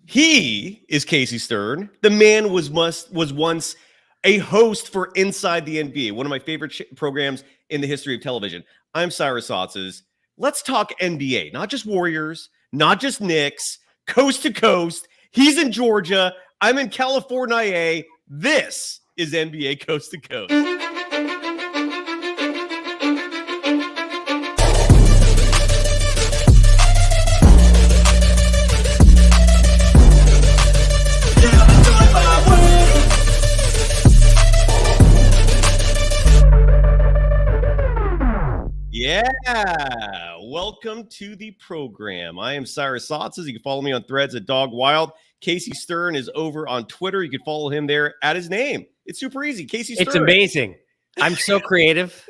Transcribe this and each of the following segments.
He is Casey Stern. The man was once a host for Inside the NBA, one of my favorite programs in the history of television. I'm Cyrus Saatsaz. Let's talk NBA, not just Warriors, not just Knicks, coast to coast. He's in Georgia. I'm in California. This is NBA Coast to Coast. Yeah, welcome to the program. I am Cyrus Saatsaz. You can follow me on Threads at Dog Wild. Casey Stern is over on Twitter. You can follow him there at his name. It's super easy. Casey Stern. It's amazing. I'm so creative.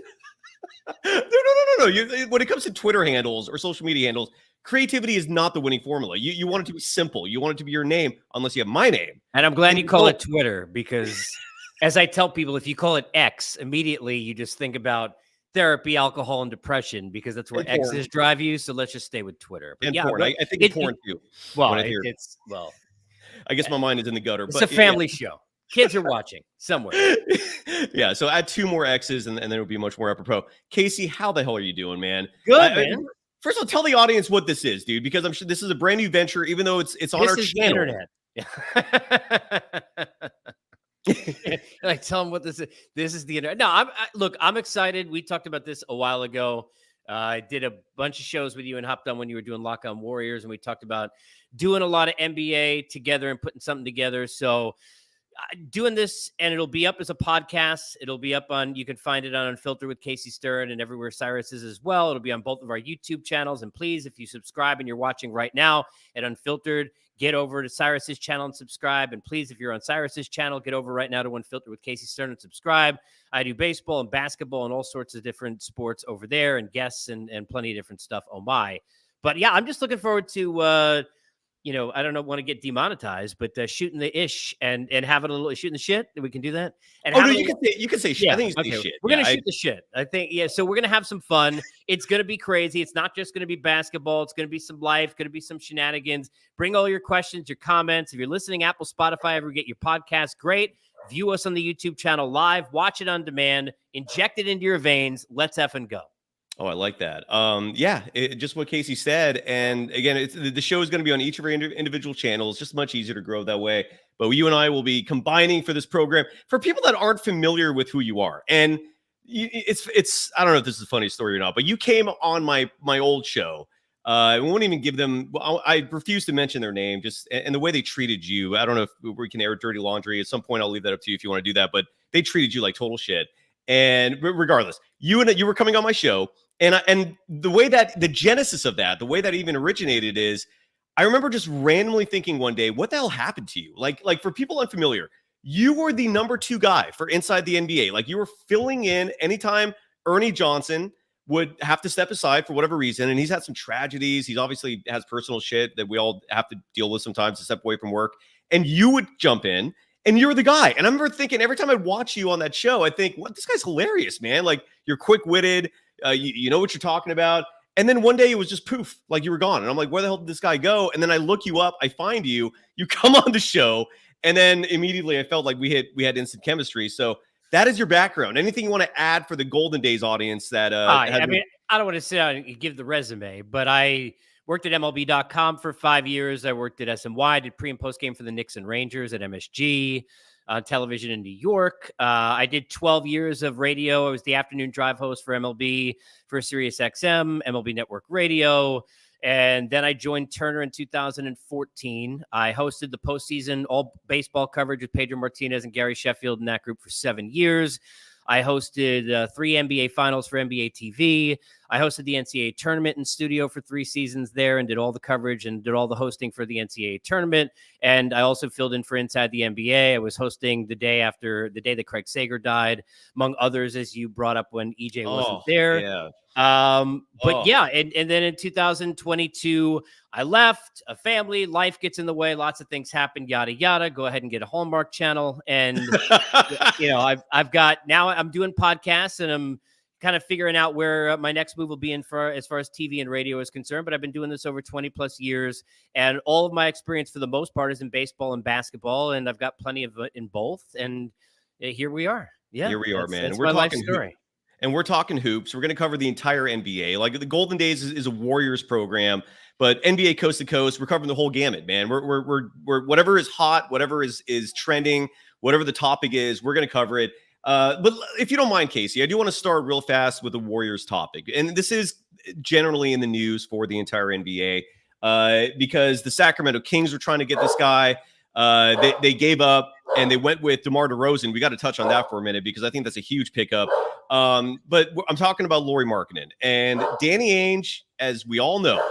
No. When it comes to Twitter handles or social media handles, creativity is not the winning formula. You want it to be simple. You want it to be your name, unless you have my name. And I'm glad you call it Twitter because, as I tell people, if you call it X, immediately you just think about therapy, alcohol, and depression because that's where X's drive you. So let's just stay with Twitter. But and porn. I think it's porn too. Well, I guess my mind is in the gutter. It's a family show. Kids are watching somewhere. Yeah. So add two more X's and then it'll be much more apropos. Casey, how the hell are you doing, man? Good, man. First of all, tell the audience what this is, dude, because I'm sure this is a brand new venture, even though it's on our channel. Like, tell them what this is. This is the internet. No, I'm excited. We talked about this a while ago. I did a bunch of shows with you and hopped on when you were doing Lock On Warriors, and we talked about doing a lot of NBA together and putting something together. So doing this, and it'll be up as a podcast. It'll be up on, you can find it on Unfiltered with Casey Stern and everywhere Cyrus is as well. It'll be on both of our YouTube channels. And please, if you subscribe and you're watching right now at Unfiltered, get over to Cyrus's channel and subscribe. And please, if you're on Cyrus's channel, get over right now to Unfiltered with Casey Stern and subscribe. I do baseball and basketball and all sorts of different sports over there and guests and plenty of different stuff. Oh my. But yeah, I'm just looking forward to, I don't know, want to get demonetized, but shooting the ish and having a little shooting the shit. We can do that. And you can say shit. Yeah, I think you say shit. We're gonna shoot the shit. I think, yeah. So we're gonna have some fun. It's gonna be crazy. It's not just gonna be basketball. It's gonna be some life. Gonna be some shenanigans. Bring all your questions, your comments. If you're listening, Apple, Spotify, ever get your podcast, great. View us on the YouTube channel live. Watch it on demand. Inject it into your veins. Let's effing go. Oh, I like that. Just what Casey said. And again, the show is going to be on each of our individual channels. Just much easier to grow that way. But you and I will be combining for this program for people that aren't familiar with who you are. And it's I don't know if this is a funny story or not, but you came on my old show. I won't even give them. I refuse to mention their name. And the way they treated you. I don't know if we can air dirty laundry. At some point, I'll leave that up to you if you want to do that. But they treated you like total shit. And regardless, you were coming on my show. And the way that the genesis of that, the way that even originated is, I remember just randomly thinking one day, what the hell happened to you? Like for people unfamiliar, you were the number 2 guy for Inside the NBA. Like you were filling in anytime Ernie Johnson would have to step aside for whatever reason. And he's had some tragedies. He's obviously has personal shit that we all have to deal with sometimes to step away from work. And you would jump in. And you're the guy. And I remember thinking every time I'd watch you on that show, I think, what, this guy's hilarious, man. Like you're quick-witted. You know what you're talking about. And then one day it was just poof, like you were gone. And I'm like, where the hell did this guy go? And then I look you up, I find you, you come on the show. And then immediately I felt like we had instant chemistry. So that is your background. Anything you want to add for the Golden Days audience that, I don't want to sit down and give the resume, but I worked at MLB.com for 5 years. I worked at SMY, did pre and post game for the Knicks and Rangers at MSG, on television in New York. I did 12 years of radio. I was the afternoon drive host for MLB for Sirius XM, MLB Network Radio. And then I joined Turner in 2014. I hosted the postseason all baseball coverage with Pedro Martinez and Gary Sheffield in that group for 7 years. I hosted 3 NBA finals for NBA TV. I hosted the NCAA tournament in studio for 3 seasons there and did all the coverage and did all the hosting for the NCAA tournament. And I also filled in for Inside the NBA. I was hosting the day that Craig Sager died, among others, as you brought up when EJ wasn't there. Yeah. And then in 2022, I left, a family, life gets in the way, lots of things happen, yada, yada. Go ahead and get a Hallmark channel. And, I'm doing podcasts and I'm kind of figuring out where my next move will be as far as TV and radio is concerned. But I've been doing this over 20 plus years, and all of my experience for the most part is in baseball and basketball, and I've got plenty of in both. And here we are. Yeah, here we are, man. That's We're my life talking story. And we're talking hoops. We're going to cover the entire NBA. Like the Golden Days is a Warriors program, but NBA coast to coast, we're covering the whole gamut, man. We're whatever is hot, whatever is trending, whatever the topic is, we're going to cover it. But if you don't mind, Casey, I do want to start real fast with the Warriors topic, and this is generally in the news for the entire NBA because the Sacramento Kings were trying to get this guy. They gave up and they went with DeMar DeRozan. We got to touch on that for a minute because I think that's a huge pickup. But I'm talking about Lauri Markkanen and Danny Ainge, as we all know,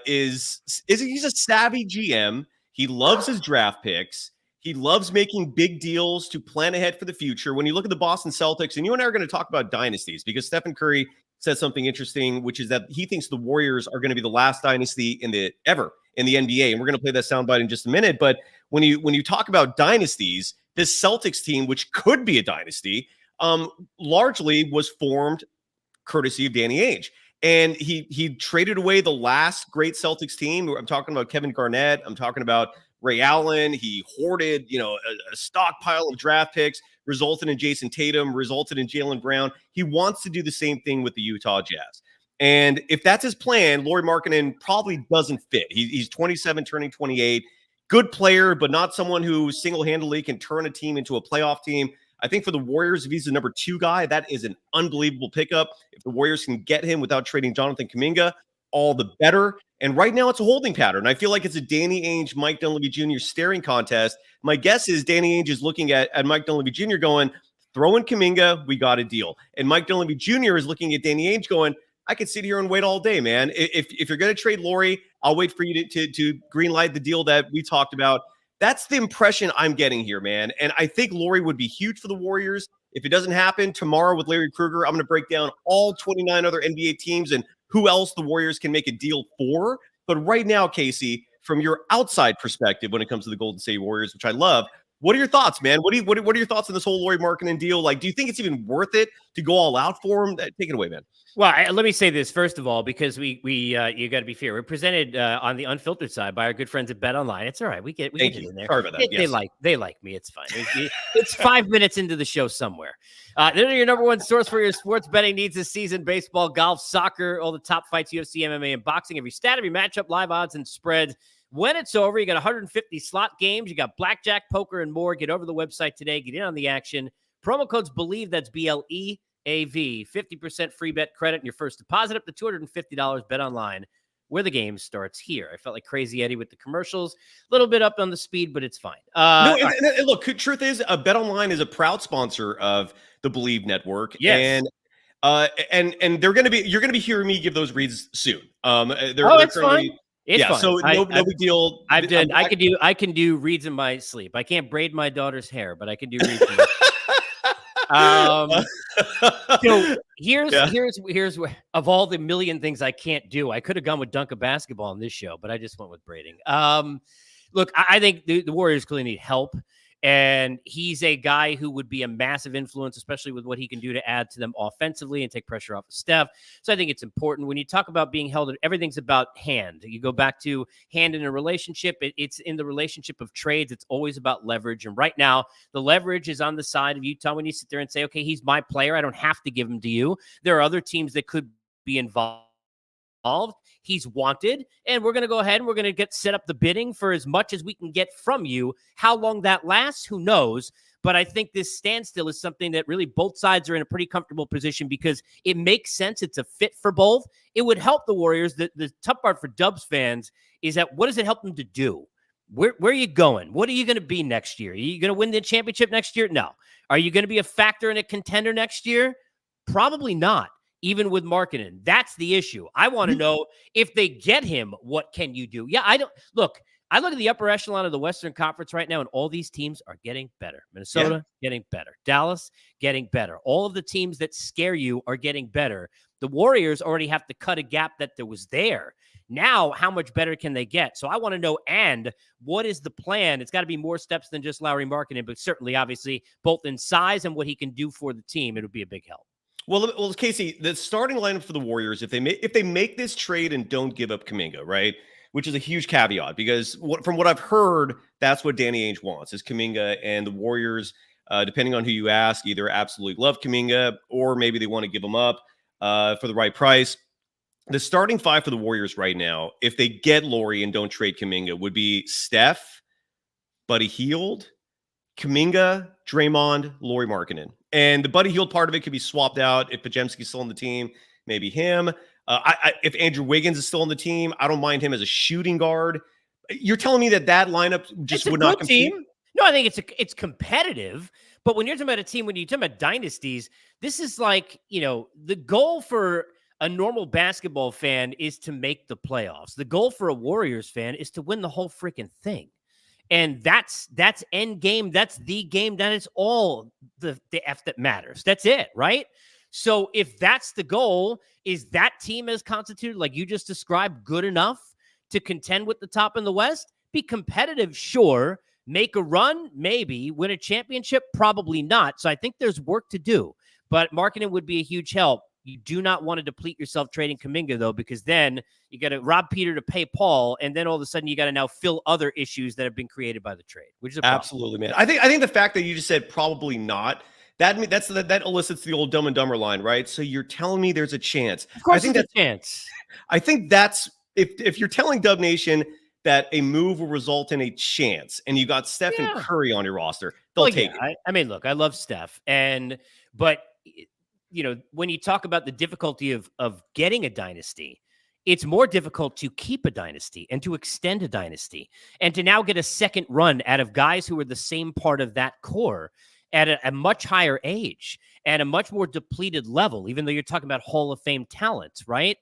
he's a savvy GM. He loves his draft picks. He loves making big deals to plan ahead for the future. When you look at the Boston Celtics, and you and I are going to talk about dynasties because Stephen Curry said something interesting, which is that he thinks the Warriors are going to be the last dynasty ever in the NBA. And we're going to play that soundbite in just a minute. But when you talk about dynasties, this Celtics team, which could be a dynasty, largely was formed courtesy of Danny Ainge. And he traded away the last great Celtics team. I'm talking about Kevin Garnett. I'm talking about Ray Allen. He hoarded, a stockpile of draft picks, resulted in Jason Tatum, resulted in Jaylen Brown. He wants to do the same thing with the Utah Jazz. And if that's his plan, Lauri Markkanen probably doesn't fit. He's 27, turning 28. Good player, but not someone who single-handedly can turn a team into a playoff team. I think for the Warriors, if he's the number 2 guy, that is an unbelievable pickup. If the Warriors can get him without trading Jonathan Kuminga, all the better. And right now it's a holding pattern. I feel like it's a Danny Ainge, Mike Dunleavy Jr. staring contest. My guess is Danny Ainge is looking at Mike Dunleavy Jr. going, throw in Kuminga, we got a deal. And Mike Dunleavy Jr. is looking at Danny Ainge going, I could sit here and wait all day, man. If you're going to trade Lauri, I'll wait for you to green light the deal that we talked about. That's the impression I'm getting here, man. And I think Lauri would be huge for the Warriors. If it doesn't happen tomorrow with Larry Krueger, I'm going to break down all 29 other NBA teams and who else the Warriors can make a deal for. But right now, Casey, from your outside perspective, when it comes to the Golden State Warriors, which I love, what are your thoughts, man? What are your thoughts on this whole Lauri Markkanen deal? Like, do you think it's even worth it to go all out for him? Take it away, man. Well, let me say this first of all, because we you got to be fair. We're presented on the unfiltered side by our good friends at Bet Online. It's all right. We get it in there. Sorry about that. They like me. It's fine. It's 5 minutes into the show somewhere. They're your number one source for your sports betting needs this season: baseball, golf, soccer, all the top fights, UFC, MMA, and boxing. Every stat, every matchup, live odds, and spreads. When it's over, you got 150 slot games. You got blackjack, poker, and more. Get over to the website today. Get in on the action. Promo codes BELIEVE. That's BLEAV. 50% free bet credit in your first deposit up to $250. Bet Online, where the game starts here. I felt like Crazy Eddie with the commercials. A little bit up on the speed, but it's fine. Look, truth is, Bet Online is a proud sponsor of the Believe Network. Yes. And you're going to be hearing me give those reads soon. It's fine. It's fine. So no big deal. I can do reads in my sleep. I can't braid my daughter's hair, but I can do reads. So here's where, of all the million things I can't do, I could have gone with dunk a basketball on this show, but I just went with braiding. Look, I think the Warriors clearly need help. And he's a guy who would be a massive influence, especially with what he can do to add to them offensively and take pressure off of Steph. So I think it's important when you talk about being held. Everything's about hand. You go back to hand in a relationship. It's in the relationship of trades. It's always about leverage. And right now, the leverage is on the side of Utah when you sit there and say, okay, he's my player. I don't have to give him to you. There are other teams that could be involved. He's wanted, and we're going to go ahead and we're going to get set up the bidding for as much as we can get from you. How long that lasts, who knows? But I think this standstill is something that really both sides are in a pretty comfortable position because it makes sense. It's a fit for both. It would help the Warriors. The tough part for Dubs fans is that what does it help them to do? Where are you going? What are you going to be next year? Are you going to win the championship next year? No. Are you going to be a factor in a contender next year? Probably not. Even with Markkanen, that's the issue. I want to know if they get him, what can you do? Yeah, I look at the upper echelon of the Western Conference right now, and all these teams are getting better. Minnesota getting better. Dallas getting better. All of the teams that scare you are getting better. The Warriors already have to cut a gap that there was there. Now, how much better can they get? So I want to know, and what is the plan? It's got to be more steps than just Lauri Markkanen, but certainly, obviously, both in size and what he can do for the team, it would be a big help. Well, Casey, the starting lineup for the Warriors, if they make this trade and don't give up Kuminga, right, which is a huge caveat because from what I've heard, that's what Danny Ainge wants is Kuminga, and the Warriors, depending on who you ask, either absolutely love Kuminga or maybe they want to give him up for the right price. The starting five for the Warriors right now, if they get Lauri and don't trade Kuminga, would be Steph, Buddy Hield, Kuminga, Draymond, Lauri Markkanen. And the Buddy Hield part of it could be swapped out if Podziemski's still on the team, maybe him. If Andrew Wiggins is still on the team, I don't mind him as a shooting guard. You're telling me that lineup just would not compete? Team. No, I think it's competitive. But when you're talking about a team, when you're talking about dynasties, this is like, the goal for a normal basketball fan is to make the playoffs. The goal for a Warriors fan is to win the whole freaking thing. And that's end game. That's the game. That is all the F that matters. That's it, right? So if that's the goal, is that team as constituted, like you just described, good enough to contend with the top in the West? Be competitive, sure. Make a run, maybe. Win a championship, probably not. So I think there's work to do. But Markkanen would be a huge help. You do not want to deplete yourself trading Kuminga, though, because then you got to rob Peter to pay Paul, and then all of a sudden you got to now fill other issues that have been created by the trade, which is a problem. Absolutely, man. I think the fact that you just said probably not, that elicits the old Dumb and Dumber line, right? So you're telling me there's a chance. Of course, there's a chance. I think that's if you're telling Dub Nation that a move will result in a chance, and you got Steph and Curry on your roster, they'll take it. I mean, look, I love Steph, but when you talk about the difficulty of getting a dynasty, it's more difficult to keep a dynasty and to extend a dynasty and to now get a second run out of guys who are the same part of that core at a much higher age and a much more depleted level, even though you're talking about Hall of Fame talents, right?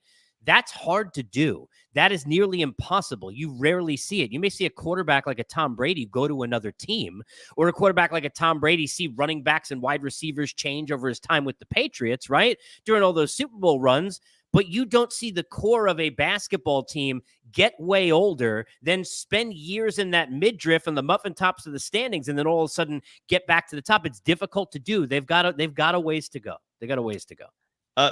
That's hard to do. That is nearly impossible. You rarely see it. You may see a quarterback like a Tom Brady go to another team, or a quarterback like a Tom Brady see running backs and wide receivers change over his time with the Patriots, right? During all those Super Bowl runs. But you don't see the core of a basketball team get way older, then spend years in that midriff and the muffin tops of the standings, and then all of a sudden get back to the top. It's difficult to do. They've got a ways to go. They got a ways to go.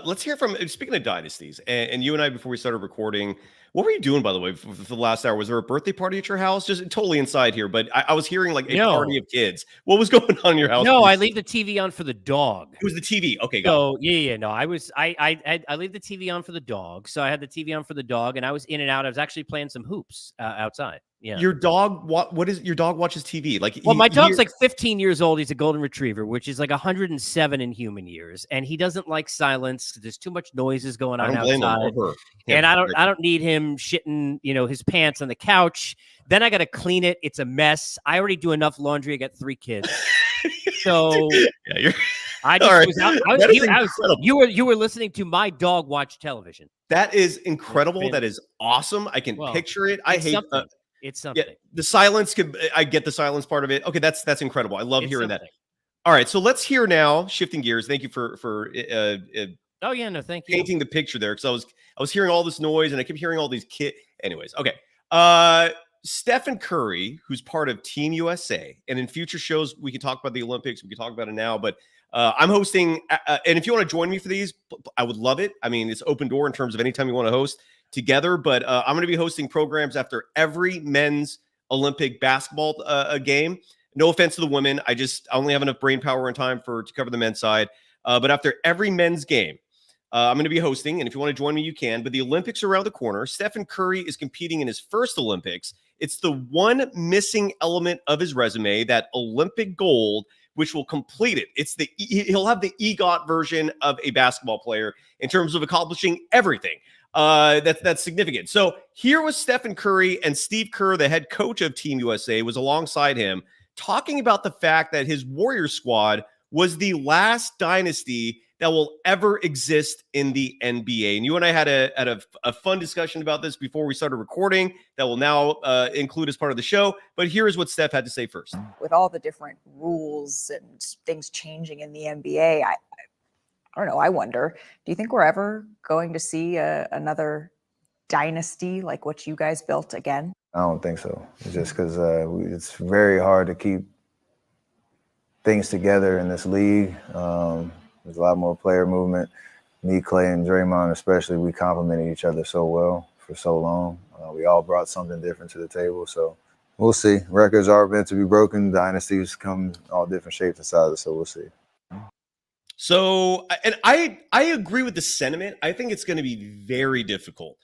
Let's hear from, speaking of dynasties, and you and I, before we started recording, what were you doing, by the way, for the last hour? Was there a birthday party at your house? Just totally inside here, but I was hearing like a party of kids. What was going on in your house? No, I leave the TV on for the dog. It was the TV. Okay, so yeah. No, I leave the TV on for the dog. So I had the TV on for the dog, and I was in and out. I was actually playing some hoops outside. Yeah. Your dog, what is your dog watches TV? Like, well, my dog's like 15 years old. He's a golden retriever, which is like 107 in human years. And he doesn't like silence. There's too much noises going on outside. And I don't need him shitting, his pants on the couch. Then I got to clean it. It's a mess. I already do enough laundry. I got 3 kids. So yeah, you were listening to my dog watch television. That is incredible. That is awesome. I can picture it. I hate it's something. Yeah, the silence I get the silence part of it. Okay, that's incredible. I love hearing that. All right, so let's hear now. Shifting gears. Thank you for oh yeah, no, thank you. Painting the picture there, because I was hearing all this noise and I kept hearing all these kids. Anyways, okay. Stephen Curry, who's part of Team USA, and in future shows we can talk about the Olympics. We can talk about it now, but I'm hosting, and if you want to join me for these, I would love it. I mean, it's open door in terms of anytime you want to host together, but I'm going to be hosting programs after every men's Olympic basketball game. No offense to the women. I only have enough brain power and time to cover the men's side. But after every men's game, I'm going to be hosting, and if you want to join me, you can. But the Olympics are around the corner. Stephen Curry is competing in his first Olympics. It's the one missing element of his resume, that Olympic gold, which will complete it. He'll have the EGOT version of a basketball player in terms of accomplishing everything. That's significant. So here was Stephen Curry, and Steve Kerr, the head coach of Team USA, was alongside him talking about the fact that his Warriors squad was the last dynasty that will ever exist in the NBA. And you and I had a fun discussion about this before we started recording that will now include as part of the show. But here is what Steph had to say first. With all the different rules and things changing in the NBA, I don't know. I wonder, do you think we're ever going to see another dynasty like what you guys built again? I don't think so. It's just because it's very hard to keep things together in this league. There's a lot more player movement. Me, Clay, and Draymond especially, we complemented each other so well for so long. We all brought something different to the table. So we'll see. Records are meant to be broken. Dynasties come all different shapes and sizes. So we'll see. So, and I agree with the sentiment. I think it's going to be very difficult,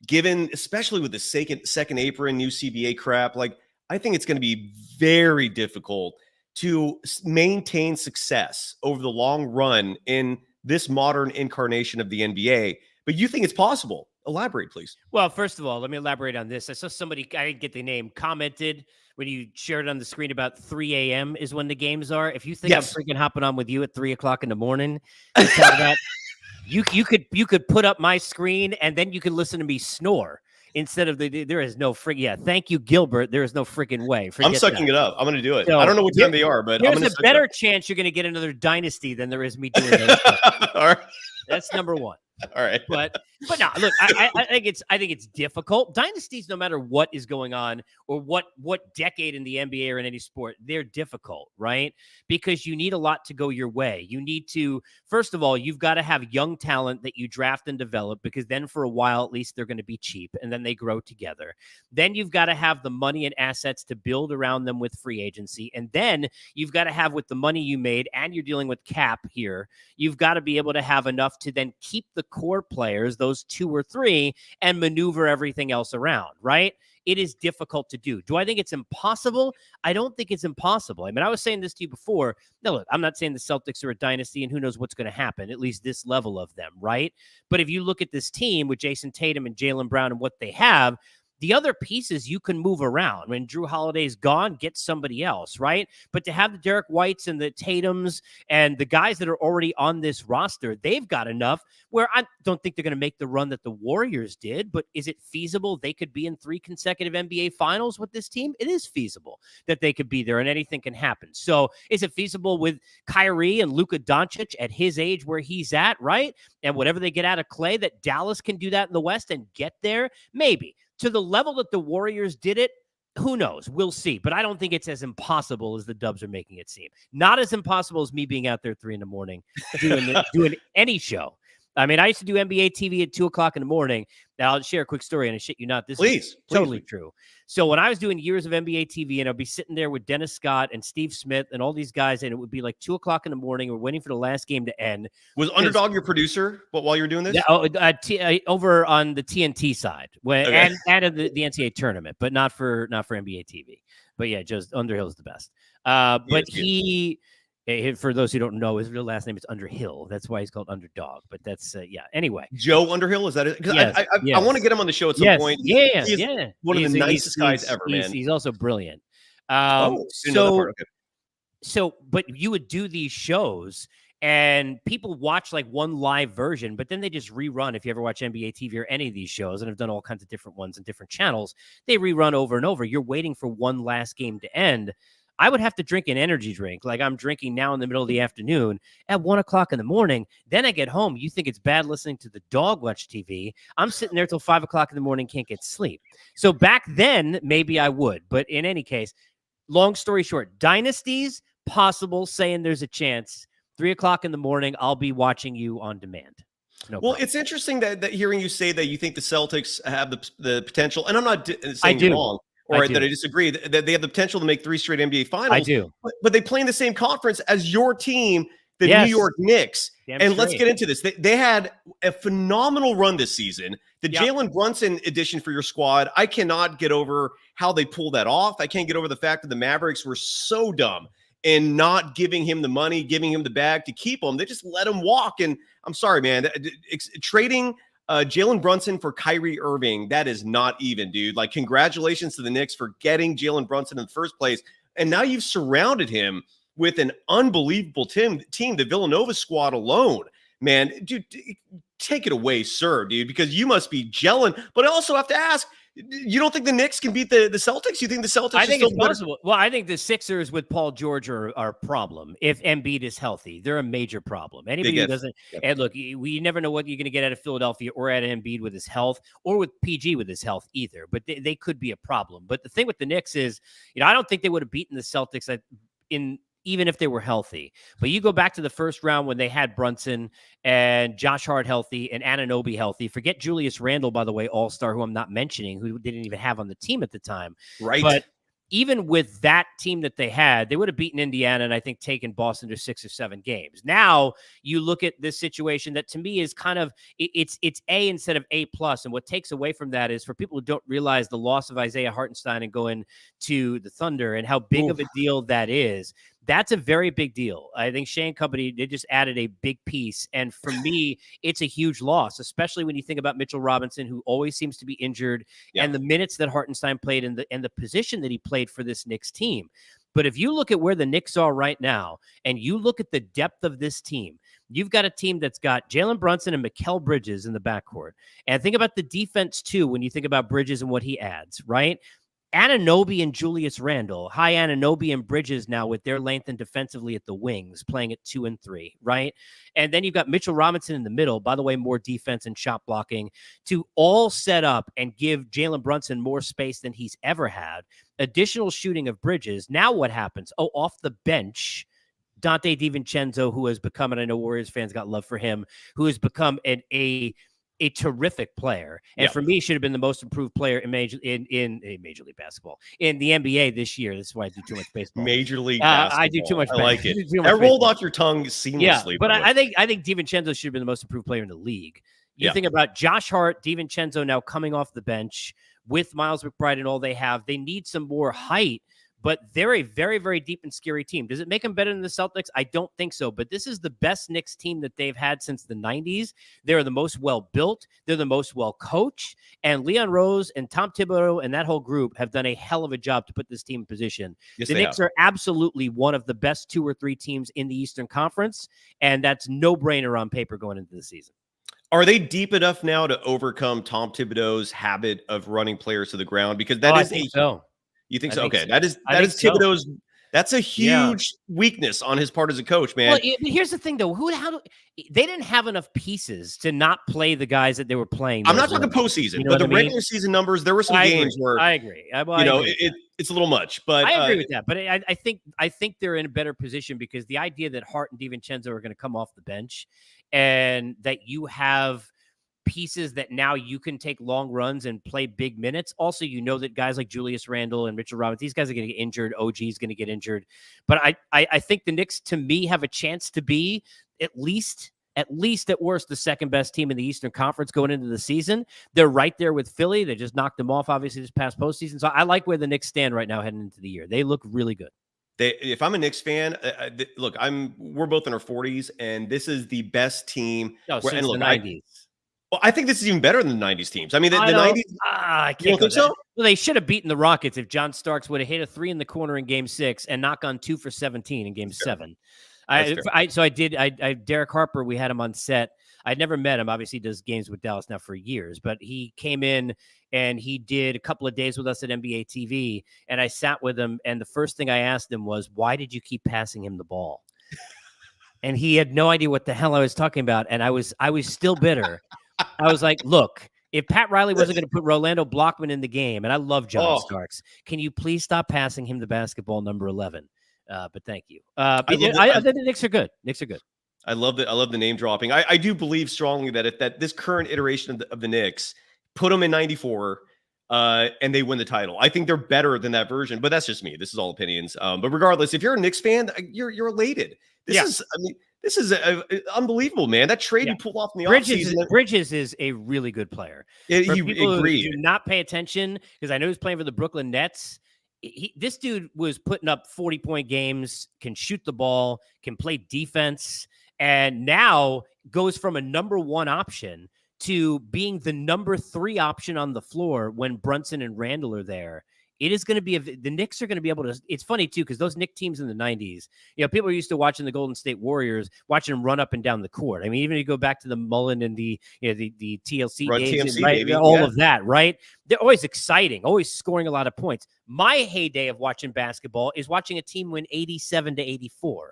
given, especially with the second apron, new CBA crap. Like, I think it's going to be very difficult to maintain success over the long run in this modern incarnation of the NBA. But you think it's possible? Elaborate, please. Well, first of all, let me elaborate on this. I saw somebody, I didn't get the name, commented when you shared it on the screen about 3 a.m. is when the games are. If you think Yes. I'm freaking hopping on with you at 3 o'clock in the morning, to tell that, you could put up my screen and then you could listen to me snore instead of there is no freaking, yeah. Thank you, Gilbert. There is no freaking way. I'm sucking it up. I'm going to do it. So, I don't know what time they are, but I'm there's going a to better chance you're going to get another dynasty than there is me doing this. All right. That's number one. All right. But no, look, I think it's difficult. Dynasties, no matter what is going on or what decade in the NBA or in any sport, they're difficult, right? Because you need a lot to go your way. You need to, first of all, you've got to have young talent that you draft and develop, because then for a while, at least, they're going to be cheap and then they grow together. Then you've got to have the money and assets to build around them with free agency. And then you've got to have, with the money you made, and you're dealing with cap here, you've got to be able to have enough to then keep the core players, those 2 or 3, and maneuver everything else around, right? It is difficult to do. Do I think it's impossible? I don't think it's impossible. I mean, I was saying this to you before. Now, look, I'm not saying the Celtics are a dynasty and who knows what's going to happen, at least this level of them, right? But if you look at this team with Jason Tatum and Jaylen Brown and what they have, the other pieces you can move around. When Drew Holiday's gone, get somebody else, right? But to have the Derek Whites and the Tatums and the guys that are already on this roster, they've got enough where I don't think they're going to make the run that the Warriors did, but is it feasible they could be in 3 consecutive NBA finals with this team? It is feasible that they could be there and anything can happen. So is it feasible with Kyrie and Luka Doncic at his age where he's at, right? And whatever they get out of Clay, that Dallas can do that in the West and get there? Maybe. To the level that the Warriors did it, who knows? We'll see. But I don't think it's as impossible as the Dubs are making it seem. Not as impossible as me being out there at 3 a.m. doing any show. I mean, I used to do NBA TV at 2 o'clock in the morning. Now, I'll share a quick story, and I shit you not. This is totally true. So when I was doing years of NBA TV, and I'd be sitting there with Dennis Scott and Steve Smith and all these guys, and it would be like 2 o'clock in the morning. We're waiting for the last game to end. Was Underdog your producer while you were doing this? Yeah, over on the TNT side, Okay. and in the NCAA tournament, but not for NBA TV. But yeah, just Underhill's the best. But for those who don't know, his real last name is Underhill. That's why he's called Underdog. But that's yeah. Anyway, Joe Underhill, is that it? Because Yes, I want to get him on the show at some point. Yeah, He is yeah. one of the nicest guys ever, man. He's also brilliant. Didn't know that part. Okay. So, but you would do these shows and people watch like one live version, but then they just rerun. If you ever watch NBA TV or any of these shows, and I've done all kinds of different ones and different channels, they rerun over and over. You're waiting for one last game to end. I would have to drink an energy drink like I'm drinking now in the middle of the afternoon at 1 o'clock in the morning. Then I get home. You think it's bad listening to the dog watch TV. I'm sitting there till 5 o'clock in the morning, can't get sleep. So back then, maybe I would. But in any case, long story short, dynasties, possible, saying there's a chance. 3 o'clock in the morning, I'll be watching you on demand. No Well, problem. it's interesting that hearing you say that you think the Celtics have the potential, and I'm not saying you're wrong, or that I disagree, that they have the potential to make 3 straight NBA finals. I do. But they play in the same conference as your team, the New York Knicks. Damn and let's straight. get into this. They had a phenomenal run this season. The Yep. Jalen Brunson addition for your squad, I cannot get over how they pulled that off. I can't get over the fact that the Mavericks were so dumb in not giving him the money, giving him the bag to keep him. They just let him walk. And I'm sorry, man, trading Jalen Brunson for Kyrie Irving, that is not even, dude. Like, congratulations to the Knicks for getting Jalen Brunson in the first place. And now you've surrounded him with an unbelievable team. The Villanova squad alone, man, dude, take it away, sir, dude, because you must be gelling. But I also have to ask, you don't think the Knicks can beat the Celtics? You think the Celtics? I think are it's still better? possible. Well, I think the Sixers with Paul George are a problem. If Embiid is healthy, they're a major problem. Anybody who if. doesn't, Yep. and look, we never know what you're going to get out of Philadelphia or out of Embiid with his health, or with PG with his health either. But they could be a problem. But the thing with the Knicks is, I don't think they would have beaten the Celtics in even if they were healthy. But you go back to the first round when they had Brunson and Josh Hart healthy and Anunoby healthy. Forget Julius Randle, by the way, all-star, who I'm not mentioning, who didn't even have on the team at the time. Right. But even with that team that they had, they would have beaten Indiana and I think taken Boston to 6 or 7 games. Now you look at this situation that to me is kind of it's A instead of A plus. And what takes away from that is for people who don't realize the loss of Isaiah Hartenstein and going to the Thunder and how big of a deal that is. That's a very big deal. I think Shea and company, they just added a big piece. And for me, it's a huge loss, especially when you think about Mitchell Robinson, who always seems to be injured, and the minutes that Hartenstein played and the position that he played for this Knicks team. But if you look at where the Knicks are right now, and you look at the depth of this team, you've got a team that's got Jalen Brunson and Mikal Bridges in the backcourt. And think about the defense, too, when you think about Bridges and what he adds, right? Anunoby and Julius Randle, high Anunoby and Bridges now with their length and defensively at the wings, playing at 2 and 3, right? And then you've got Mitchell Robinson in the middle, by the way, more defense and shot blocking to all set up and give Jalen Brunson more space than he's ever had. Additional shooting of Bridges. Now what happens? Oh, off the bench, Dante DiVincenzo, who has become, and I know Warriors fans got love for him, who has become a terrific player, and for me, should have been the most improved player in Major League Basketball, in the NBA this year. This is why I do too much baseball. Major League Basketball. I do too much. I like it. That rolled off your tongue seamlessly. Yeah, but I think DiVincenzo should have been the most improved player in the league. You think about Josh Hart, DiVincenzo now coming off the bench with Miles McBride and all they have. They need some more height. But they're a very, very deep and scary team. Does it make them better than the Celtics? I don't think so. But this is the best Knicks team that they've had since the 90s. They're the most well-built. They're the most well-coached. And Leon Rose and Tom Thibodeau and that whole group have done a hell of a job to put this team in position. Yes, the Knicks are absolutely one of the best 2 or 3 teams in the Eastern Conference. And that's no-brainer on paper going into the season. Are they deep enough now to overcome Tom Thibodeau's habit of running players to the ground? Because that is I think so. You think so? Think okay. so. That is Thibodeau's. That's a huge weakness on his part as a coach, man. Well, here's the thing, though. They didn't have enough pieces to not play the guys that they were playing. I'm not talking postseason, but the regular season numbers, there were some games where I agree. It's a little much, but I agree with that. But I think they're in a better position because the idea that Hart and DiVincenzo are going to come off the bench and that you have pieces that now you can take long runs and play big minutes. Also, you know that guys like Julius Randle and Mitchell Robinson, these guys are going to get injured. OG is going to get injured. But I think the Knicks, to me, have a chance to be at least at worst, the second best team in the Eastern Conference going into the season. They're right there with Philly. They just knocked them off, obviously, this past postseason. So I like where the Knicks stand right now heading into the year. They look really good. If I'm a Knicks fan, look, we're both in our 40s, and this is the best team. Since the 90s. I think this is even better than the 90s teams. I mean, the 90s. I can't. You don't think so? Well, they should have beaten the Rockets if John Starks would have hit a 3 in the corner in Game 6 and knock on 2 for 17 in Game 7. Derek Harper, we had him on set. I'd never met him. Obviously, he does games with Dallas now for years, but he came in and he did a couple of days with us at NBA TV, and I sat with him, and the first thing I asked him was, why did you keep passing him the ball? And he had no idea what the hell I was talking about, and I was still bitter. I was like, look, if Pat Riley wasn't going to put Rolando Blockman in the game, and I love John Starks, can you please stop passing him the basketball number 11? But thank you. The Knicks are good. Knicks are good. I love the name dropping. I do believe strongly that if this current iteration of the Knicks put them in 94 and they win the title, I think they're better than that version. But that's just me. This is all opinions. But regardless, if you're a Knicks fan, you're elated. This is unbelievable, man. That trade you pulled off in the offseason. Bridges is a really good player. Yeah, for people agreed. who do not pay attention, because I know he's playing for the Brooklyn Nets. This dude was putting up 40-point games, can shoot the ball, can play defense, and now goes from a number 1 option to being the number 3 option on the floor when Brunson and Randle are there. It is going to be the Knicks are going to be able to. It's funny too, because those Knicks teams in the 90s, people are used to watching the Golden State Warriors, watching them run up and down the court. I mean, even if you go back to the Mullen and the TLC days, right? All of that, right? They're always exciting, always scoring a lot of points. My heyday of watching basketball is watching a team win 87-84,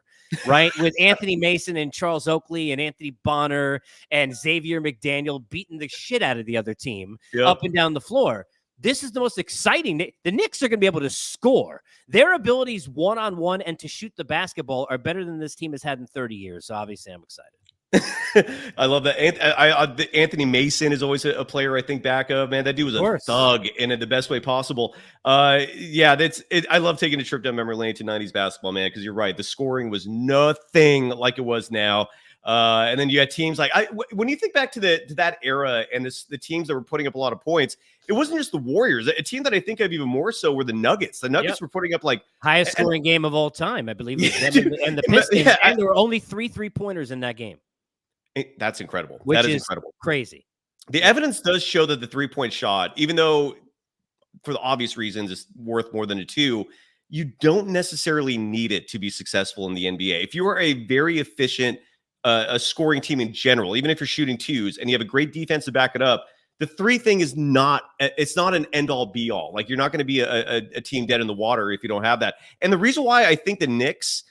right? With Anthony Mason and Charles Oakley and Anthony Bonner and Xavier McDaniel beating the shit out of the other team up and down the floor. this is the most exciting. The Knicks are going to be able to score. Their abilities one-on-one and to shoot the basketball are better than this team has had in 30 years. So obviously I'm excited. I love that. Anthony Mason is always a player I think back of. Man, that dude was a thug in the best way possible. Yeah, I love taking a trip down memory lane to 90s basketball, man, because you're right. The scoring was nothing like it was now. And then you had teams like when you think back to that era and the teams that were putting up a lot of points, it wasn't just the Warriors. A team that I think of even more so were the Nuggets. The Nuggets were putting up like highest scoring game of all time, I believe. And the Pistons, and there were only 3 3-pointers in that game. That's incredible. Which that is incredible. Crazy. The evidence does show that the 3-point shot, even though for the obvious reasons it's worth more than a 2, you don't necessarily need it to be successful in the NBA. If you are a very efficient a scoring team in general, even if you're shooting 2s and you have a great defense to back it up, the 3 thing is not an end all be all. Like you're not going to be a team dead in the water if you don't have that. And the reason why I think the Knicks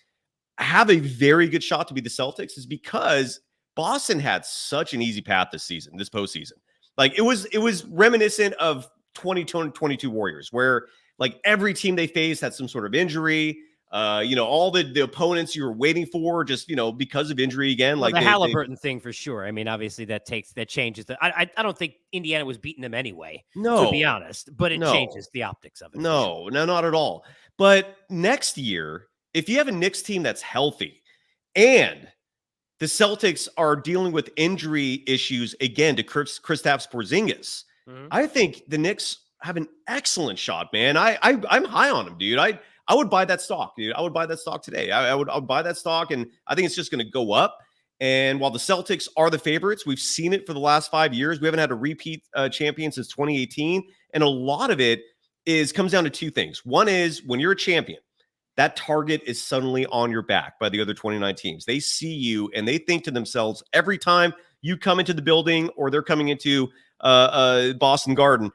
have a very good shot to be the Celtics is because Boston had such an easy path this postseason. Like it was reminiscent of 2022 Warriors, where like every team they faced had some sort of injury. All the opponents you were waiting for, just because of injury again. Well, like the Halliburton thing for sure. I mean, obviously that changes. I don't think Indiana was beating them anyway. No, to be honest, but it changes the optics of it. No, not at all. But next year, if you have a Knicks team that's healthy and the Celtics are dealing with injury issues again to Kristaps Porzingis, I think the Knicks have an excellent shot, man. I'm high on them, dude. I would buy that stock, dude. I would buy that stock today. I would buy that stock, and I think it's just going to go up. And while the Celtics are the favorites, we've seen it for the last 5 years. We haven't had a repeat champion since 2018, and a lot of it comes down to 2 things. One is when you're a champion, that target is suddenly on your back by the other 29 teams. They see you and they think to themselves every time you come into the building or they're coming into Boston Garden,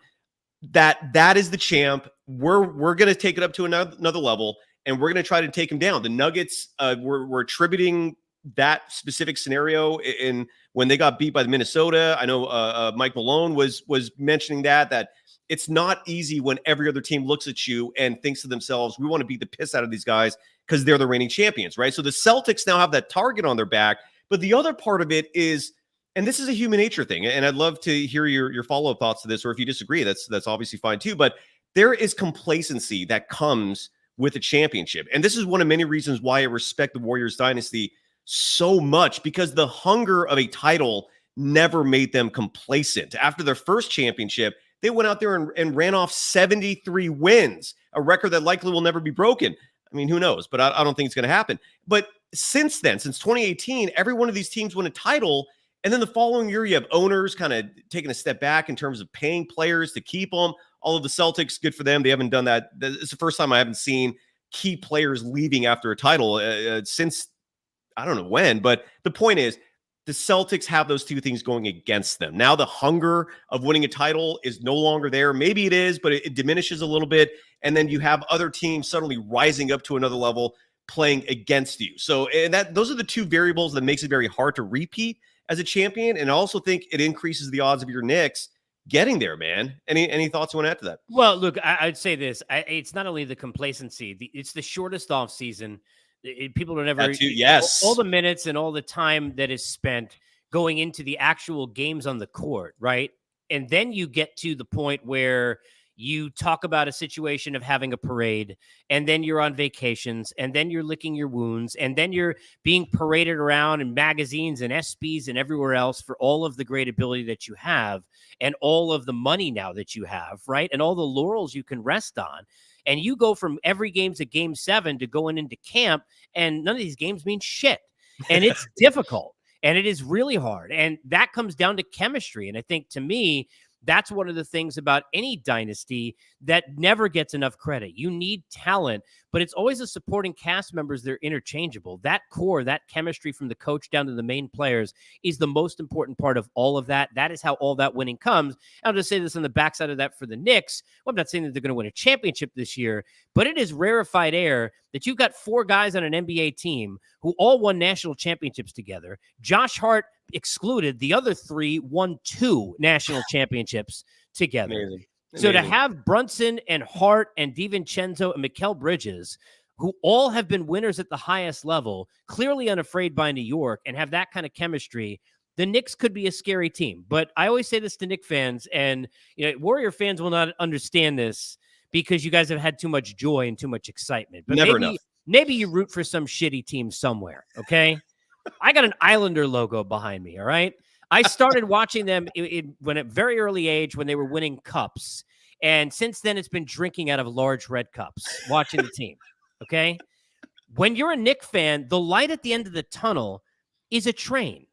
that is the champ. We're going to take it up to another level, and we're going to try to take them down. The Nuggets were attributing that specific scenario in when they got beat by the Minnesota. I know Mike Malone was mentioning that it's not easy when every other team looks at you and thinks to themselves, we want to beat the piss out of these guys because they're the reigning champions, right? So the Celtics now have that target on their back. But the other part of it is, and this is a human nature thing, and I'd love to hear your follow-up thoughts to this, or if you disagree, that's obviously fine too. But there is complacency that comes with a championship. And this is one of many reasons why I respect the Warriors dynasty so much, because the hunger of a title never made them complacent. After their first championship, they went out there and ran off 73 wins, a record that likely will never be broken. I mean, who knows? But I don't think it's going to happen. But since then, since 2018, every one of these teams won a title. And then the following year, you have owners kind of taking a step back in terms of paying players to keep them. All of the Celtics, good for them. They haven't done that. It's the first time I haven't seen key players leaving after a title since I don't know when. But the point is, the Celtics have those 2 things going against them. Now the hunger of winning a title is no longer there. Maybe it is, but it diminishes a little bit. And then you have other teams suddenly rising up to another level playing against you. So those are the 2 variables that makes it very hard to repeat as a champion. And I also think it increases the odds of your Knicks getting there, man. Any thoughts you want to add to that? Well, look, I'd say this. It's not only the complacency, it's the shortest off season. People are never all the minutes and all the time that is spent going into the actual games on the court, right? And then you get to the point where you talk about a situation of having a parade, and then you're on vacations, and then you're licking your wounds, and then you're being paraded around in magazines and SBs and everywhere else for all of the great ability that you have and all of the money now that you have, right? And all the laurels you can rest on. And you go from every game to game 7 to going into camp, and none of these games mean shit. And it's difficult, and it is really hard. And that comes down to chemistry. And I think, to me, that's one of the things about any dynasty that never gets enough credit. You need talent, but it's always the supporting cast members that are interchangeable. That core, that chemistry from the coach down to the main players is the most important part of all of that. That is how all that winning comes. I'll just say this on the backside of that for the Knicks. Well, I'm not saying that they're going to win a championship this year, but it is rarefied air that you've got 4 guys on an NBA team who all won national championships together. Josh Hart excluded, the other 3 won 2 national championships together. Amazing. So to Amazing. have Brunson and Hart and DiVincenzo and Mikal Bridges, who all have been winners at the highest level, clearly unafraid by New York, and have that kind of chemistry, the Knicks could be a scary team. But I always say this to Knicks fans, and Warrior fans will not understand this because you guys have had too much joy and too much excitement. But Never enough. maybe you root for some shitty team somewhere, okay? I got an Islander logo behind me, all right? I started watching them when at very early age when they were winning cups. And since then, it's been drinking out of large red cups, watching the team, okay? When you're a Knicks fan, the light at the end of the tunnel is a train.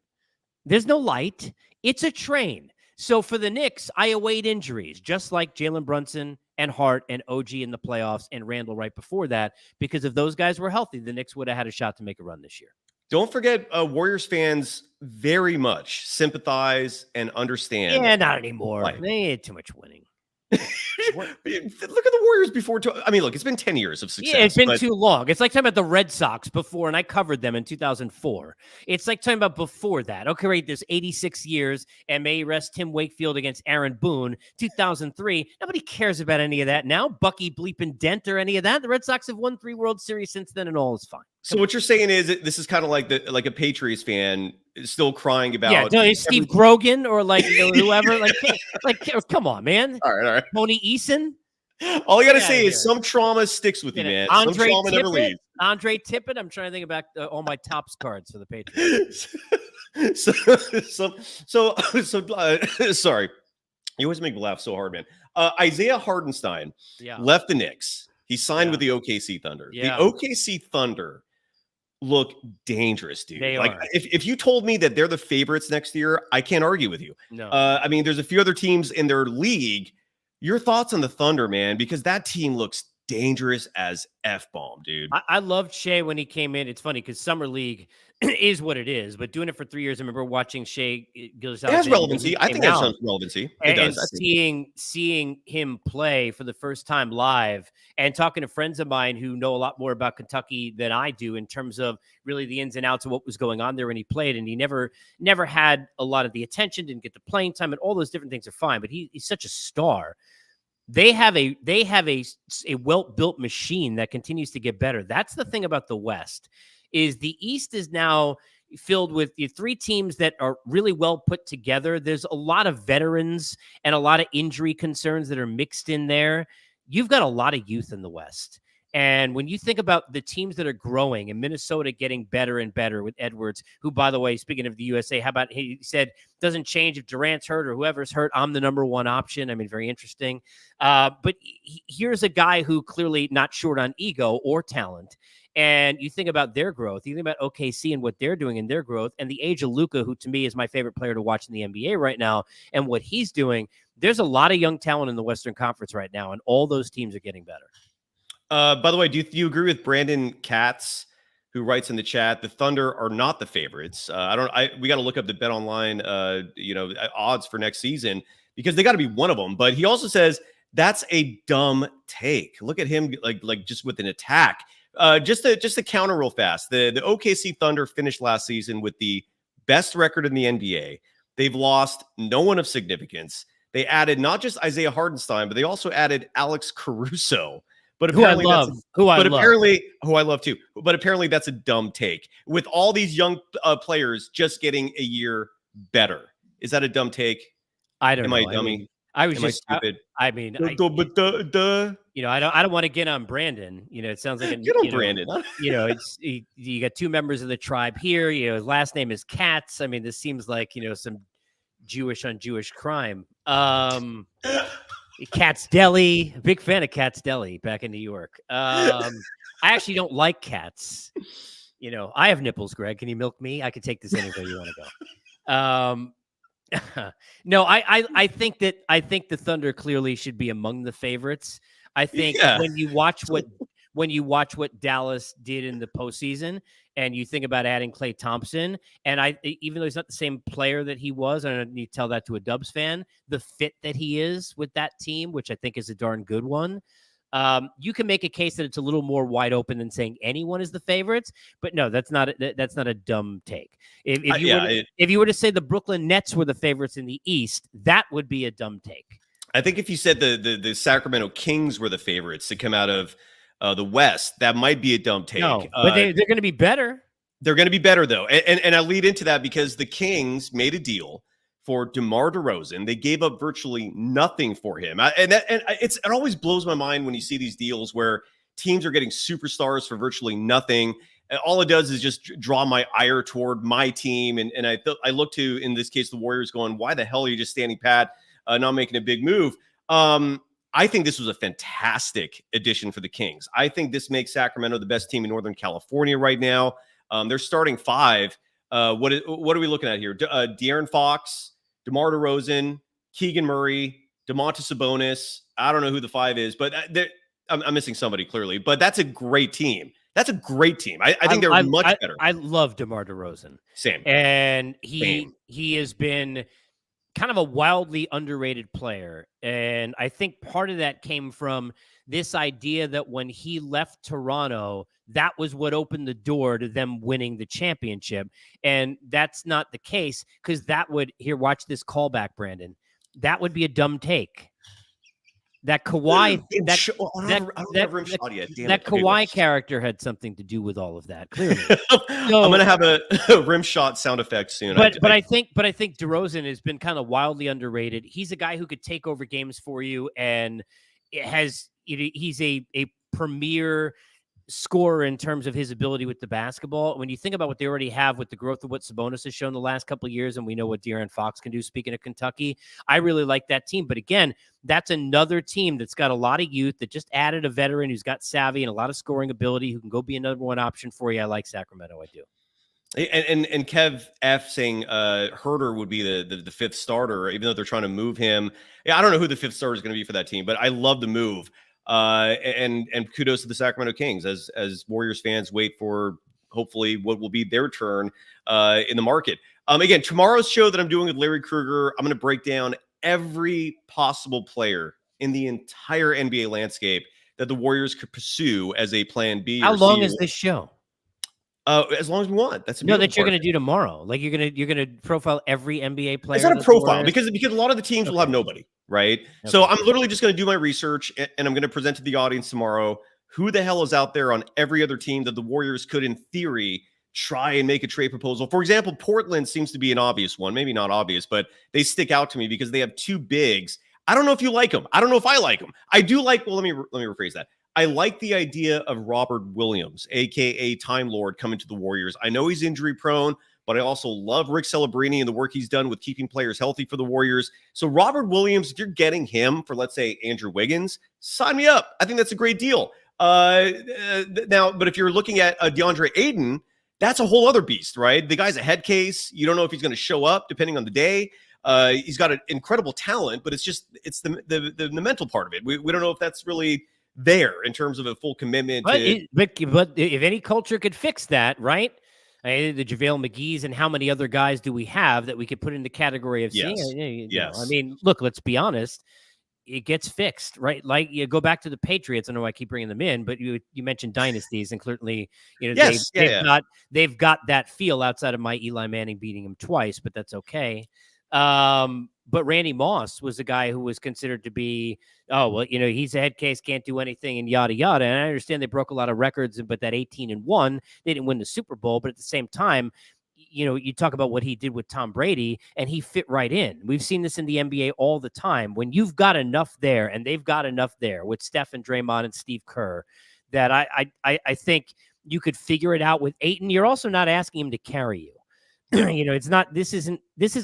There's no light. It's a train. So for the Knicks, I await injuries, just like Jalen Brunson and Hart and OG in the playoffs and Randall right before that, because if those guys were healthy, the Knicks would have had a shot to make a run this year. Don't forget, Warriors fans very much sympathize and understand. Yeah, not anymore. Right. They had too much winning. Look at the Warriors before. I mean, look, it's been 10 years of success. Yeah, it's been but too long. It's like talking about the Red Sox before, and I covered them in 2004. It's like talking about before that. Okay, right, there's 86 years, and may he rest Tim Wakefield against Aaron Boone, 2003. Nobody cares about any of that now. Bucky bleeping Dent or any of that. The Red Sox have won 3 World Series since then, and all is fine. So what you're saying is that this is kind of like a Patriots fan still crying about. Yeah, no, it's Steve Grogan or like whoever. like, come on, man. All right. Tony Eason. All you got to Get say outta is some trauma sticks with you, man. Some Andre trauma never Tippett. leaves. Andre Tippett. I'm trying to think about all my tops cards for the Patriots. Sorry. You always make me laugh so hard, man. Isaiah Hardenstein left the Knicks. He signed with the OKC Thunder. Yeah. The OKC Thunder look dangerous, dude. They like are. if you told me that they're the favorites next year, I can't argue with you. No. I mean, there's a few other teams in their league. Your thoughts on the Thunder, man, because that team looks dangerous as F-bomb, dude. I loved Shea when he came in. It's funny because Summer League is what it is, but doing it for 3 years, I remember watching Shea Gilgeous-Alexander. It has relevancy. I think it has some relevancy. It And does. seeing him play for the first time live and talking to friends of mine who know a lot more about Kentucky than I do in terms of really the ins and outs of what was going on there when he played. And he never had a lot of the attention, didn't get the playing time, and all those different things are fine. But he's such a star. They have a well-built machine that continues to get better. That's the thing about the West, is the East is now filled with the 3 teams that are really well put together. There's a lot of veterans and a lot of injury concerns that are mixed in there. You've got a lot of youth in the West. And when you think about the teams that are growing and Minnesota getting better and better with Edwards, who, by the way, speaking of the USA, how about he said doesn't change if Durant's hurt or whoever's hurt. I'm the number 1 option. I mean, very interesting. But here's a guy who clearly not short on ego or talent. And you think about their growth. You think about OKC and what they're doing in their growth, and the age of Luka, who to me is my favorite player to watch in the NBA right now, and what he's doing. There's a lot of young talent in the Western Conference right now, and all those teams are getting better. By the way, do you agree with Brandon Katz, who writes in the chat, the Thunder are not the favorites? We got to look up the Bet Online, odds for next season because they got to be one of them. But he also says that's a dumb take. Look at him, like just with an attack. Just to counter real fast. The OKC Thunder finished last season with the best record in the NBA. They've lost no one of significance. They added not just Isaiah Hardenstein, but they also added Alex Caruso. But apparently who I love too. But apparently that's a dumb take. With all these young players just getting a year better, is that a dumb take? I don't know. Am I a dummy? I was just stupid. I don't want to get on Brandon. It sounds like get on Brandon. It's you got 2 members of the tribe here. His last name is Katz. I mean, this seems like some Jewish on Jewish crime. Katz Deli, big fan of Katz Deli back in New York. I actually don't like cats. I have nipples, Greg. Can you milk me? I can take this anywhere you want to go. No, I think the Thunder clearly should be among the favorites. I think when you watch what Dallas did in the postseason, and you think about adding Klay Thompson, and even though he's not the same player that he was, I don't need to tell that to a Dubs fan, the fit that he is with that team, which I think is a darn good one. You can make a case that it's a little more wide open than saying anyone is the favorites, but no, that's not a dumb take. If you were to say the Brooklyn Nets were the favorites in the East, that would be a dumb take. I think if you said the Sacramento Kings were the favorites to come out of the West, that might be a dumb take. No, but they're going to be better. They're going to be better, though. And I lead into that because the Kings made a deal for DeMar DeRozan. They gave up virtually nothing for him. It always blows my mind when you see these deals where teams are getting superstars for virtually nothing. And all it does is just draw my ire toward my team. And I look to, in this case, the Warriors going, why the hell are you just standing pat, not making a big move? I think this was a fantastic addition for the Kings. I think this makes Sacramento the best team in Northern California right now. They're starting five. What are we looking at here? De'Aaron Fox, DeMar DeRozan, Keegan Murray, Domantas Sabonis. I don't know who the five is, but I'm missing somebody clearly. But that's a great team. That's a great team. I think they're much better. I love DeMar DeRozan. Same. And he has been kind of a wildly underrated player. And I think part of that came from this idea that when he left Toronto, that was what opened the door to them winning the championship. And that's not the case, because that would, here, watch this callback, Brandon. That would be a dumb take. That Kawhi, that Kawhi character had something to do with all of that. Clearly, I'm going to have a rim shot sound effect soon. But I think DeRozan has been kind of wildly underrated. He's a guy who could take over games for you, and he's a premier scorer in terms of his ability with the basketball. When you think about what they already have with the growth of what Sabonis has shown the last couple of years, and we know what De'Aaron Fox can do, speaking of Kentucky, I really like that team. But again, that's another team that's got a lot of youth, that just added a veteran who's got savvy and a lot of scoring ability, who can go be another one option for you. I like Sacramento. I do. And Kev F saying Herter would be the fifth starter, even though they're trying to move him. Yeah, I don't know who the fifth starter is going to be for that team, but I love the move. And kudos to the Sacramento Kings as Warriors fans wait for hopefully what will be their turn in the market. Again, tomorrow's show that I'm doing with Larry Krueger, I'm going to break down every possible player in the entire NBA landscape that the Warriors could pursue as a plan B. How long is this show? As long as we want. That's that you're going to do tomorrow. Like you're going to profile every NBA player. It's not a profile because a lot of the teams will have nobody, right? Okay. So I'm literally just going to do my research and I'm going to present to the audience tomorrow who the hell is out there on every other team that the Warriors could, in theory, try and make a trade proposal. For example, Portland seems to be an obvious one. Maybe not obvious, but they stick out to me because they have two bigs. I don't know if you like them. I don't know if I like them. I do like. Well, let me rephrase that. I like the idea of Robert Williams, a.k.a. Time Lord, coming to the Warriors. I know he's injury prone, but I also love Rick Celebrini and the work he's done with keeping players healthy for the Warriors. So Robert Williams, if you're getting him for, let's say, Andrew Wiggins, sign me up. I think that's a great deal. Now, but if you're looking at DeAndre Ayton, that's a whole other beast, right? The guy's a head case. You don't know if he's going to show up depending on the day. He's got an incredible talent, but it's the mental part of it. We don't know if that's really there in terms of a full commitment. But if any culture could fix that, right? The JaVale McGee's and how many other guys do we have that we could put in the category of yes. I mean, look, let's be honest. It gets fixed, right? Like you go back to the Patriots. I know I keep bringing them in, but you mentioned dynasties, and clearly, they've got that feel outside of my Eli Manning beating him twice, but that's okay. But Randy Moss was a guy who was considered to be, he's a head case, can't do anything, and yada yada. And I understand they broke a lot of records, but that 18-1, they didn't win the Super Bowl. But at the same time, you talk about what he did with Tom Brady, and he fit right in. We've seen this in the NBA all the time. When you've got enough there, and they've got enough there with Steph and Draymond and Steve Kerr, that I think you could figure it out with Ayton. You're also not asking him to carry you. It's not. This isn't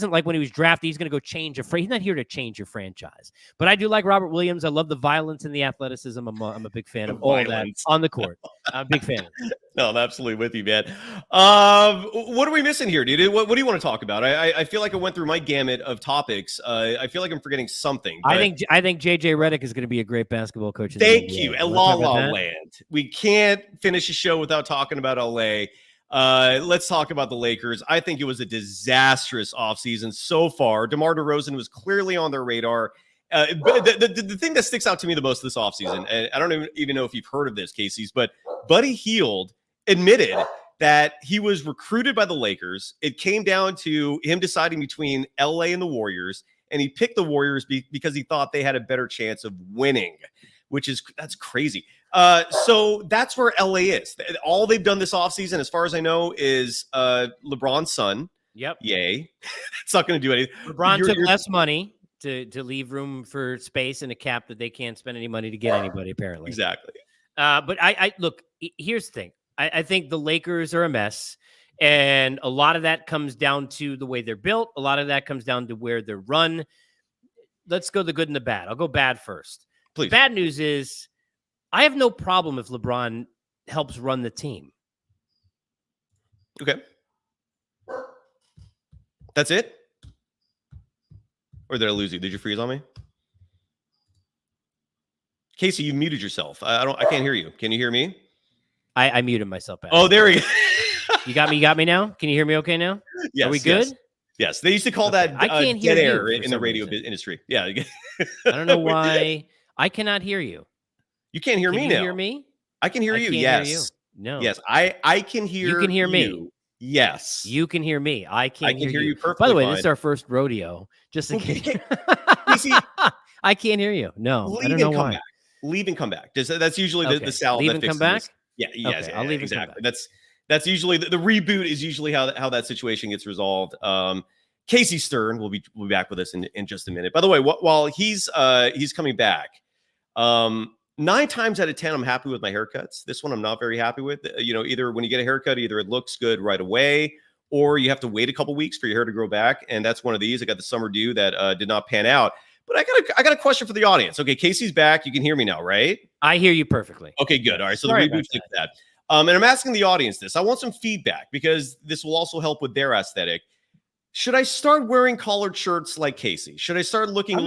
like when he was drafted. He's going to go change he's not here to change your franchise. But I do like Robert Williams. I love the violence and the athleticism. I'm a big fan of all that on the court. I'm a big fan. No, I'm absolutely with you, man. What are we missing here, dude? What do you want to talk about? I feel like I went through my gamut of topics. I feel like I'm forgetting something. I think JJ Redick is going to be a great basketball coach. Thank you. At La La Land. We can't finish a show without talking about LA. Let's talk about the Lakers. I think it was a disastrous offseason so far. DeMar DeRozan was clearly on their radar. But the thing that sticks out to me the most this offseason, and I don't even know if you've heard of this, Casey's, but Buddy Hield admitted that he was recruited by the Lakers. It came down to him deciding between LA and the Warriors, and he picked the Warriors because he thought they had a better chance of winning, that's crazy. So that's where LA is. All they've done this offseason, as far as I know, is LeBron's son. Yep. Yay. It's not going to do anything. LeBron took less money to leave room for space and a cap that they can't spend any money to get anybody, apparently. Exactly. But I look, here's the thing. I think the Lakers are a mess. And a lot of that comes down to the way they're built. A lot of that comes down to where they're run. Let's go the good and the bad. I'll go bad first. Please. Bad news is I have no problem if LeBron helps run the team. Okay. That's it? Or did I lose you? Did you freeze on me? Casey, you muted yourself. I can't hear you. Can you hear me? I muted myself back. Oh, there we go. You got me now? Can you hear me okay now? Yes. Are we good? Yes. They used to call that I can't hear dead you air for in the some radio reason. industry. Yeah. I don't know why. I cannot hear you. You can't hear Can me you now. hear me? I can hear I you. can't Yes. hear you. No. Yes. I can hear You can hear me. you. Yes. You can hear me. I can't can hear you perfectly. By the way, fine. this is our first rodeo. Just in Okay. case. Casey, I can't hear you. No, I leave don't know and come why. back. Leave and come back. That's usually Okay. the salve Leave that and come fixes back? this. Yeah. Yes. Okay, I'll leave and come exactly. back. That's usually the reboot is usually how that situation gets resolved. Casey Stern will be back with us in just a minute. By the way, while he's coming back, 9 times out of 10, I'm happy with my haircuts. This one I'm not very happy with. Either when you get a haircut, either it looks good right away, or you have to wait a couple weeks for your hair to grow back. And that's one of these. I got the summer dew that did not pan out. But I got a question for the audience. Okay, Casey's back. You can hear me now, right? I hear you perfectly. Okay, good. All right. So Sorry the about reboot fixed that. And I'm asking the audience this. I want some feedback because this will also help with their aesthetic. Should I start wearing collared shirts like Casey? Should I start looking I'm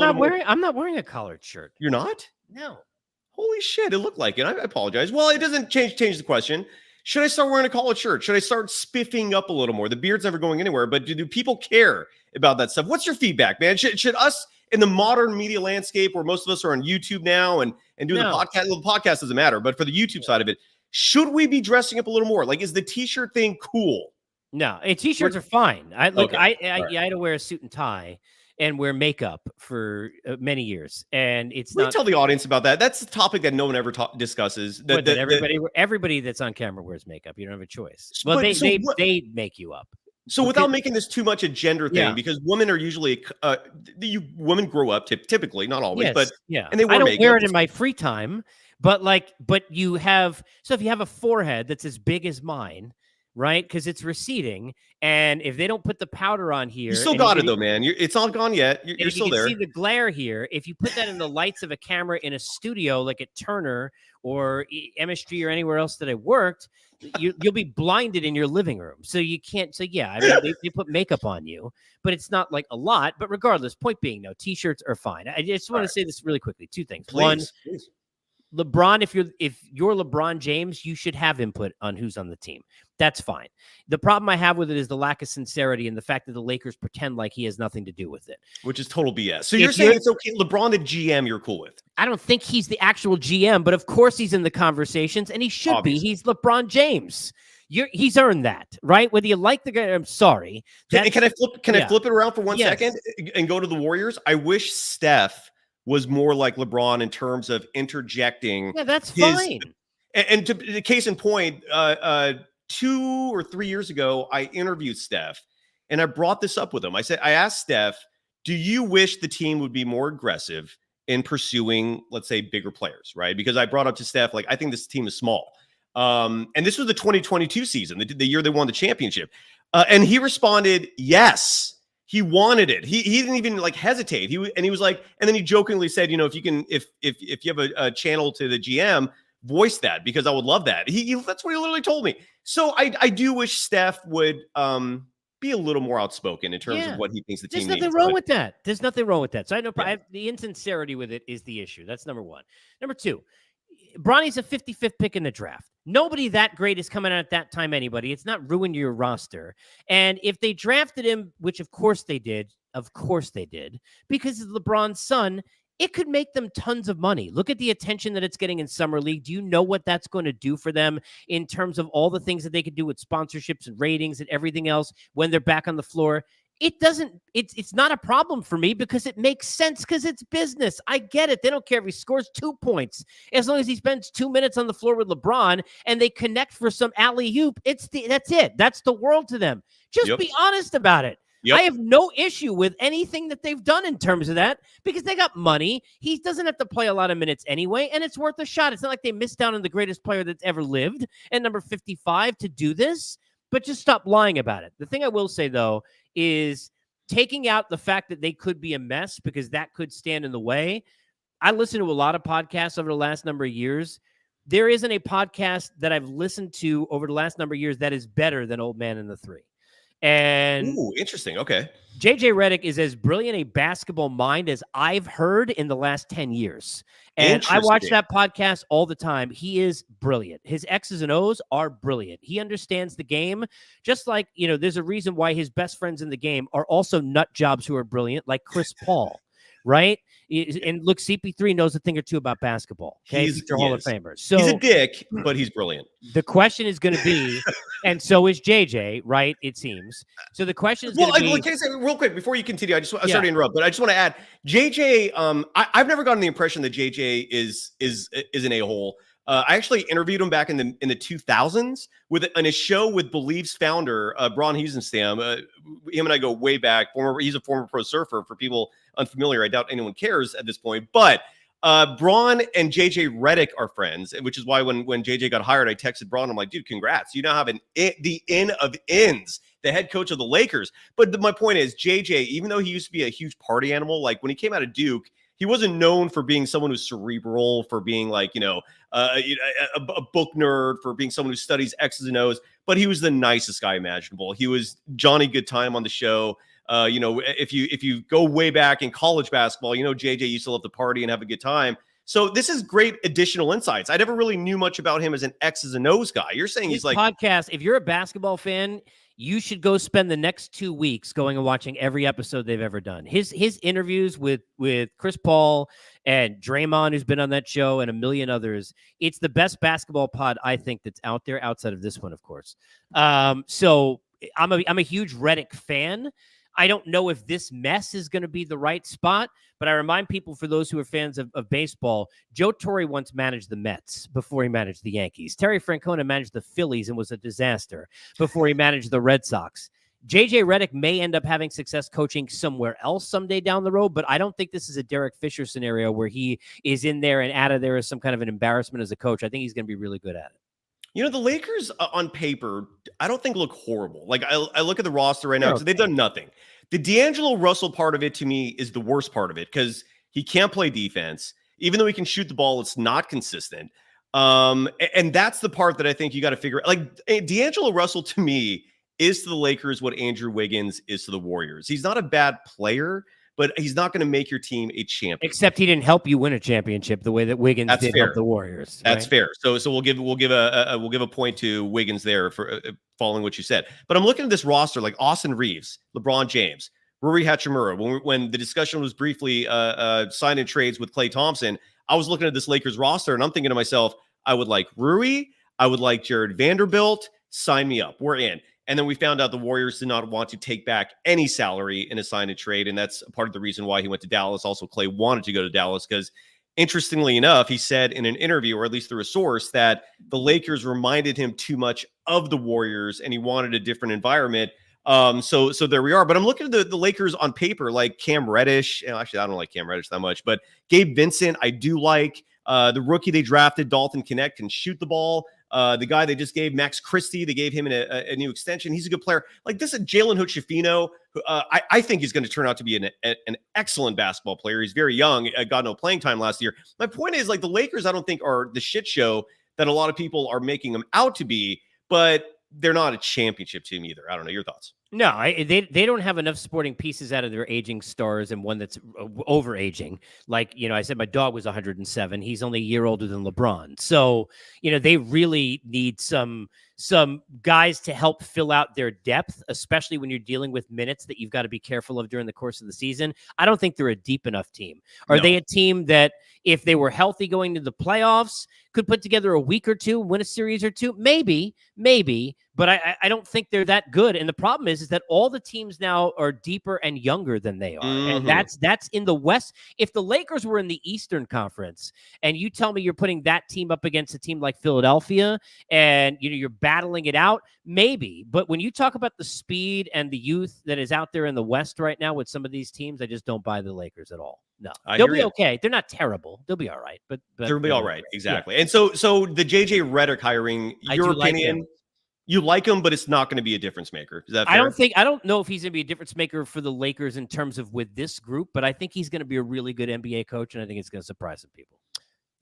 not wearing a collared shirt. You're not? No. Holy shit, it looked like it. I apologize. Well, it doesn't change the question. Should I start wearing a collared shirt? Should I start spiffing up a little more? The beard's never going anywhere, but do people care about that stuff? What's your feedback, man? Should us in the modern media landscape where most of us are on YouTube now and doing the podcast, well, the podcast doesn't matter, but for the YouTube side of it, should we be dressing up a little more? Like, is the t-shirt thing cool? No, t-shirts are fine. I had to wear a suit and tie and wear makeup for many years, and it's not. Tell the audience about that. That's a topic that no one ever discusses. Everybody that's on camera wears makeup. You don't have a choice. Well, they make you up. So without making this too much a gender thing, because women are usually women grow up typically, not always, but and they wear makeup. Wear it in my free time, but you have. So if you have a forehead that's as big as mine. Right, because it's receding, and if they don't put the powder on here, you still got it though, man. It's not gone yet. You're still there. See the glare here. If you put that in the lights of a camera in a studio, like at Turner or MSG or anywhere else that I worked, you'll be blinded in your living room. So you can't. So yeah, I mean, they put makeup on you, but it's not like a lot. But regardless, point being, no, t-shirts are fine. I just want to say this really quickly. 2 things. Please. LeBron, if you're LeBron James, you should have input on who's on the team. That's fine. The problem I have with it is the lack of sincerity and the fact that the Lakers pretend like he has nothing to do with it. Which is total BS. So you're saying it's okay. LeBron, the GM, you're cool with? I don't think he's the actual GM, but of course he's in the conversations, and he should be. He's LeBron James. He's earned that, right? Whether you like the guy, I'm sorry. Can I flip it around for 1 second and go to the Warriors? I wish Steph was more like LeBron in terms of interjecting. Yeah, that's fine. And to the case in point, 2 or 3 years ago, I interviewed Steph, and I brought this up with him. I asked Steph, do you wish the team would be more aggressive in pursuing, let's say, bigger players, right? Because I brought up to Steph, like, I think this team is small. And this was the 2022 season, the year they won the championship. And he responded, yes. He wanted it. He didn't even like hesitate. He was like, and then he jokingly said, if you have a channel to the GM, voice that because I would love that. That's what he literally told me. So I do wish Steph would be a little more outspoken in terms of what he thinks the team needs. There's nothing wrong with that. There's nothing wrong with that. So I know the insincerity with it is the issue. That's number 1. Number 2, Bronny's a 55th pick in the draft. Nobody that great is coming out at that time, anybody. It's not ruined your roster. And if they drafted him, which of course they did, because it's LeBron's son, it could make them tons of money. Look at the attention that it's getting in Summer League. Do you know what that's going to do for them in terms of all the things that they could do with sponsorships and ratings and everything else when they're back on the floor? It's not a problem for me because it makes sense because it's business. I get it. They don't care if he scores 2 points as long as he spends 2 minutes on the floor with LeBron and they connect for some alley-oop. That's it. That's the world to them. Just be honest about it. I have no issue with anything that they've done in terms of that because they got money. He doesn't have to play a lot of minutes anyway, and it's worth a shot. It's not like they missed out on the greatest player that's ever lived at number 55 to do this, but just stop lying about it. The thing I will say, though, is taking out the fact that they could be a mess because that could stand in the way. I listen to a lot of podcasts over the last number of years. There isn't a podcast that I've listened to over the last number of years that is better than Old Man and the Three. And interesting. Okay. JJ Redick is as brilliant a basketball mind as I've heard in the last 10 years. And I watch that podcast all the time. He is brilliant. His X's and O's are brilliant. He understands the game. Just like, there's a reason why his best friends in the game are also nut jobs who are brilliant, like Chris Paul, right? And look, CP3 knows a thing or two about basketball. Okay, he's a Hall of Famer. So he's a dick, but he's brilliant. The question is going to be, and so is JJ, right? It seems. So the question is going to be. Can I say real quick before you continue? I'm sorry to interrupt, but I just want to add, JJ. I've never gotten the impression that JJ is an a-hole. I actually interviewed him back in the 2000s in a show with Believe's founder, Bron Heusenstam. Him and I go way back. He's a former pro surfer. For people unfamiliar, I doubt anyone cares at this point. But Bron and JJ Redick are friends, which is why when JJ got hired, I texted Bron. I'm like, dude, congrats. You now have the N of N's, the head coach of the Lakers. But my point is, JJ, even though he used to be a huge party animal, like when he came out of Duke, he wasn't known for being someone who's cerebral, for being like, a book nerd, for being someone who studies X's and O's, but he was the nicest guy imaginable. He was Johnny Good Time on the show. If you go way back in college basketball, JJ used to love to party and have a good time. So this is great additional insights. I never really knew much about him as an X's and O's guy. You're saying he's like podcast. If you're a basketball fan, you should go spend the next 2 weeks going and watching every episode they've ever done. His interviews with Chris Paul and Draymond, who's been on that show, and a million others. It's the best basketball pod I think that's out there outside of this one, of course. So I'm a huge Redick fan. I don't know if this mess is going to be the right spot, but I remind people, for those who are fans of baseball, Joe Torre once managed the Mets before he managed the Yankees. Terry Francona managed the Phillies and was a disaster before he managed the Red Sox. JJ Redick may end up having success coaching somewhere else someday down the road, but I don't think this is a Derek Fisher scenario where he is in there and out of there as some kind of an embarrassment as a coach. I think he's going to be really good at it. The Lakers on paper, I don't think look horrible. Like I look at the roster right now, so they've done nothing. The D'Angelo Russell part of it to me is the worst part of it because he can't play defense. Even though he can shoot the ball, it's not consistent. And that's the part that I think you got to figure out. Like D'Angelo Russell to me is to the Lakers what Andrew Wiggins is to the Warriors. He's not a bad player, but he's not going to make your team a champion. Except he didn't help you win a championship the way that Wiggins did help the Warriors. That's fair. So we'll give a point to Wiggins there for following what you said. But I'm looking at this roster like Austin Reeves, LeBron James, Rui Hachimura. When the discussion was briefly signed in trades with Klay Thompson, I was looking at this Lakers roster and I'm thinking to myself, I would like Rui, I would like Jared Vanderbilt. Sign me up. We're in. And then we found out the Warriors did not want to take back any salary in a sign and trade. And that's part of the reason why he went to Dallas. Also, Klay wanted to go to Dallas because, interestingly enough, he said in an interview, or at least through a source, that the Lakers reminded him too much of the Warriors and he wanted a different environment. So there we are. But I'm looking at the Lakers on paper, like Cam Reddish. Actually, I don't like Cam Reddish that much, but Gabe Vincent, I do like. The rookie they drafted, Dalton Connect, can shoot the ball. The guy they just gave, Max Christie, they gave him a new extension. He's a good player. Like this is Jalen Hood-Schifino, who I think he's going to turn out to be an excellent basketball player. He's very young, got no playing time last year. My point is, like, the Lakers, I don't think are the shit show that a lot of people are making them out to be, but they're not a championship team either. I don't know your thoughts. No, they don't have enough supporting pieces out of their aging stars and one that's over aging. Like, I said, my dog was 107. He's only a year older than LeBron. So, they really need some some guys to help fill out their depth, especially when you're dealing with minutes that you've got to be careful of during the course of the season. I don't think they're a deep enough team. Are they a team that, if they were healthy going to the playoffs, could put together a week or two, win a series or two? Maybe, but I don't think they're that good. And the problem is that all the teams now are deeper and younger than they are. And that's in the West. If the Lakers were in the Eastern Conference and you tell me you're putting that team up against a team like Philadelphia and you're battling it out, maybe. But when you talk about the speed and the youth that is out there in the West right now with some of these teams, I just don't buy the Lakers at all. No, they'll be okay. They're not terrible. They'll be all right. But they'll be all right. Exactly. Yeah. And so the JJ Redick hiring, your opinion, you like him, but it's not going to be a difference maker. Is that fair? I don't know if he's going to be a difference maker for the Lakers in terms of with this group, but I think he's going to be a really good NBA coach, and I think it's going to surprise some people.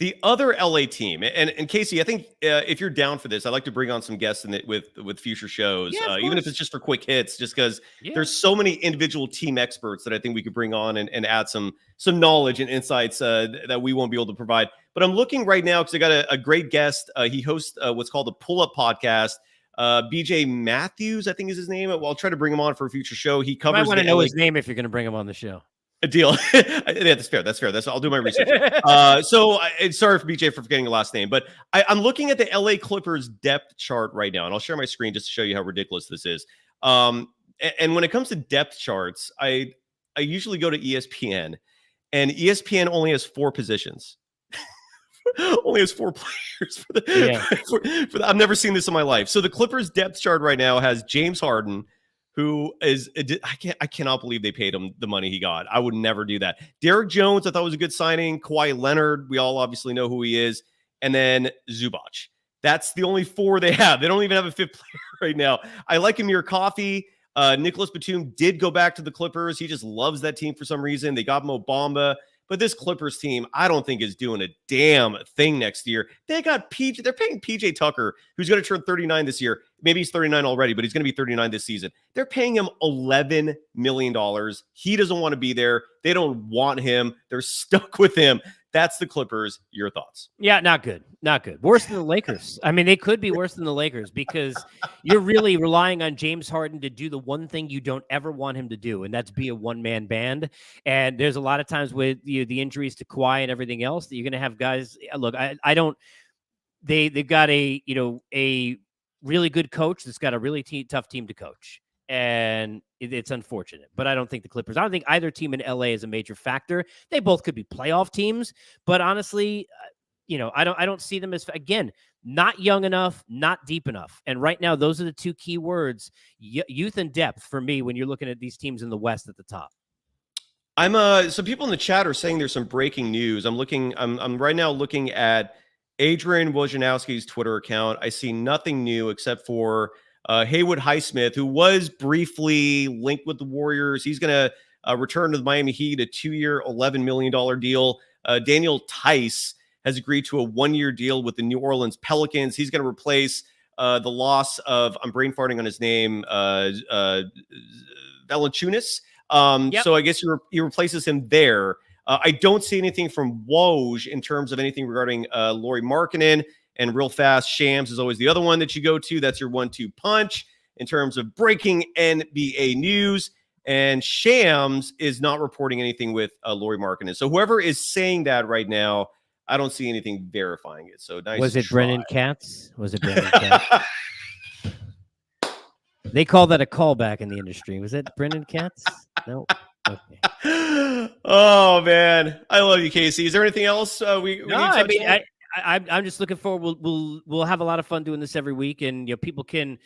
The other LA team, and Casey, I think if you're down for this, I'd like to bring on some guests with future shows, even if it's just for quick hits, just because there's so many individual team experts that I think we could bring on and add some knowledge and insights that we won't be able to provide. But I'm looking right now because I got a great guest. He hosts what's called the Pull Up Podcast. BJ Matthews, I think is his name. Well, I'll try to bring him on for a future show. He covers. You might want to know his name if you're going to bring him on the show. A deal. Yeah, that's fair. I'll do my research. So sorry for BJ for forgetting the last name, but I'm looking at the LA Clippers depth chart right now, and I'll share my screen just to show you how ridiculous this is. And when it comes to depth charts, I usually go to ESPN, and ESPN only has 4 positions. Only has 4 players for the I've never seen this in my life. So the Clippers depth chart right now has James Harden, who is I cannot believe they paid him the money he got. I would never do that. Derek Jones, I thought was a good signing. Kawhi Leonard, we all obviously know who he is, and then Zubac. That's the only 4 they have. They don't even have a 5th player right now. I like Amir Coffey. Nicholas Batum did go back to the Clippers. He just loves that team for some reason. They got Mo Bamba. But this Clippers team, I don't think is doing a damn thing next year. They got PJ. They're paying PJ Tucker, who's going to turn 39 this year. Maybe he's 39 already, but he's going to be 39 this season. They're paying him $11 million. He doesn't want to be there. They don't want him. They're stuck with him. That's the Clippers. Your thoughts? Yeah, not good. Not good. Worse than the Lakers. I mean, they could be worse than the Lakers because you're really relying on James Harden to do the one thing you don't ever want him to do, and that's be a one-man band. And there's a lot of times with the injuries to Kawhi and everything else that you're going to have guys. Look, I don't. They've got a really good coach that's got a really tough team to coach. And it's unfortunate, but I don't think I don't think either team in LA is a major factor. They both could be playoff teams, but honestly, I don't see them as, again, not young enough, not deep enough. And right now, those are the 2 key words, youth and depth for me, when you're looking at these teams in the West at the top. Some people in the chat are saying there's some breaking news. I'm right now looking at Adrian Wojnarowski's Twitter account. I see nothing new except for Haywood Highsmith, who was briefly linked with the Warriors. He's going to return to the Miami Heat, a 2-year, $11 million deal. Daniel Tice has agreed to a 1-year deal with the New Orleans Pelicans. He's going to replace the loss of, I'm brain farting on his name, Valanciunas. So I guess he replaces him there. I don't see anything from Woj in terms of anything regarding Lauri Markkanen. And real fast, Shams is always the other one that you go to. That's your 1-2 punch in terms of breaking NBA news. And Shams is not reporting anything with Lauri Markkanen. So whoever is saying that right now, I don't see anything verifying it. So nice. Was it Brendan Katz? They call that a callback in the industry. Was it Brendan Katz? No. Okay. Oh man, I love you, Casey. Is there anything else we need to touch on? I'm just looking forward. We'll have a lot of fun doing this every week, and people can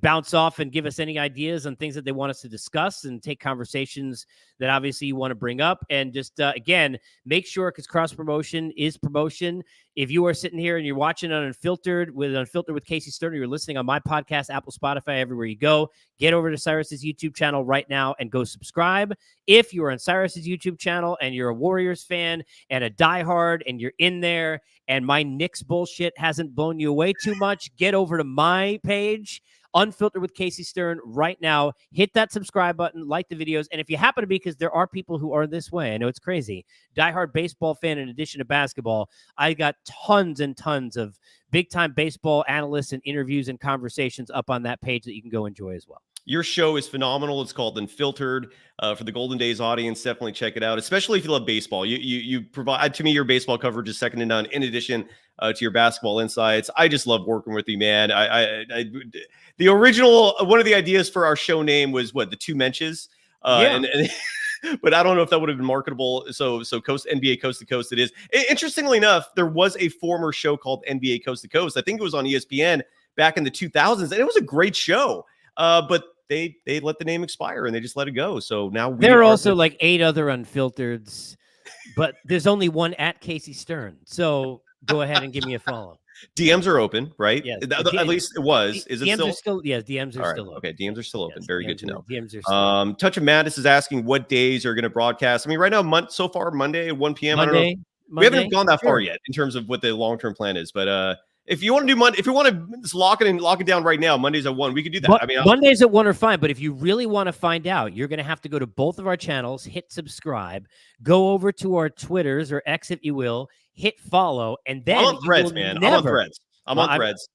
bounce off and give us any ideas on things that they want us to discuss, and take conversations that obviously you want to bring up. And just again, make sure, because cross promotion is promotion. If you are sitting here and you're watching on Unfiltered with Casey Sterner, you're listening on my podcast, Apple, Spotify, everywhere you go, get over to Cyrus's YouTube channel right now and go subscribe. If you're on Cyrus's YouTube channel and you're a Warriors fan and a diehard and you're in there and my Knicks bullshit hasn't blown you away too much, get over to my page Unfiltered with Casey Stern right now. Hit that subscribe button, like the videos. And if you happen to be, because there are people who are this way, I know it's crazy, diehard baseball fan in addition to basketball, I got tons and tons of big-time baseball analysts and interviews and conversations up on that page that you can go enjoy as well. Your show is phenomenal. It's called Unfiltered. For the Golden Days audience, definitely check it out, especially if you love baseball. You provide, to me, your baseball coverage is second to none, in addition to your basketball insights. I just love working with you, man. The original, one of the ideas for our show name was what, the Two Menches? Yeah. But I don't know if that would have been marketable. So NBA Coast to Coast it is. Interestingly enough, there was a former show called NBA Coast to Coast. I think it was on ESPN back in the 2000s, and it was a great show. But they let the name expire and they just let it go. So now there are also like 8 other Unfiltereds, but there's only one at Casey Stern. So go ahead and give me a follow. DMs are open, right? Yes. At least it was. Is it DMs still? are still, yes, DMs are All right. still open. Okay, DMs are still open. Yes, Very DMs good to know. DMs are still Touch of Madness is asking what days are going to broadcast. I mean, right now, so far, Monday at 1 p.m. I don't know. We haven't gone that far yet in terms of what the long-term plan is. But if you want to do Monday, if you want to just lock it down right now, Mondays at 1, we could do that. But I mean, Mondays at 1 are fine, but if you really want to find out, you're going to have to go to both of our channels, hit subscribe, go over to our Twitters or X, if you will, hit follow, and then I'm on Threads, man. I'm on Threads. I'm on Threads.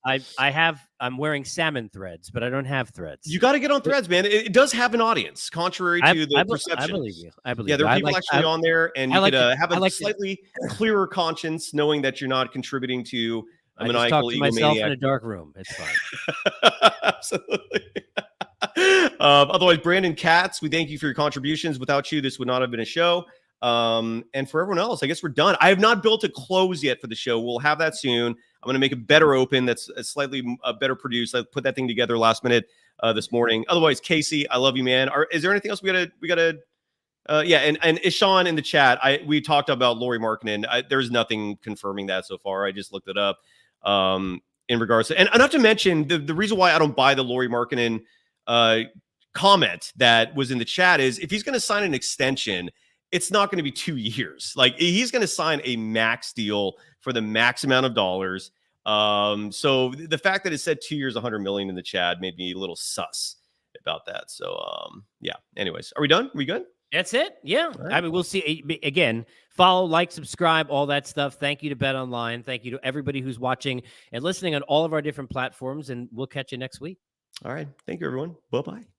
I'm wearing salmon threads, but I don't have threads. You got to get on Threads, man. It does have an audience, contrary to the perception. I believe you. I believe yeah, there you. are people actually on there, and you could have a like slightly clearer conscience, knowing that you're not contributing to a I just maniacal talk to myself in egomaniac. a dark room. It's fine. Absolutely. Otherwise, Brandon Katz, we thank you for your contributions. Without you, this would not have been a show. And for everyone else, I guess we're done. I have not built a close yet for the show. We'll have that soon. I'm going to make a better open that's slightly better produced. I put that thing together last minute this morning. Otherwise, Casey, I love you, man. Is there anything else we gotta? Yeah, and Ishan in the chat, we talked about Lauri Markkanen. There's nothing confirming that so far. I just looked it up. In regards to, and not to mention the reason why I don't buy the Lauri Markkanen comment that was in the chat is if he's going to sign an extension, it's not going to be 2 years. Like he's going to sign a max deal for the max amount of dollars. So the fact that it said 2 years, 100 million in the chat made me a little sus about that. So yeah. Anyways, are we done? Are we good? That's it. Yeah. Right. I mean, we'll see. Again, follow, like, subscribe, all that stuff. Thank you to Bet Online. Thank you to everybody who's watching and listening on all of our different platforms. And we'll catch you next week. All right. Thank you, everyone. Bye-bye.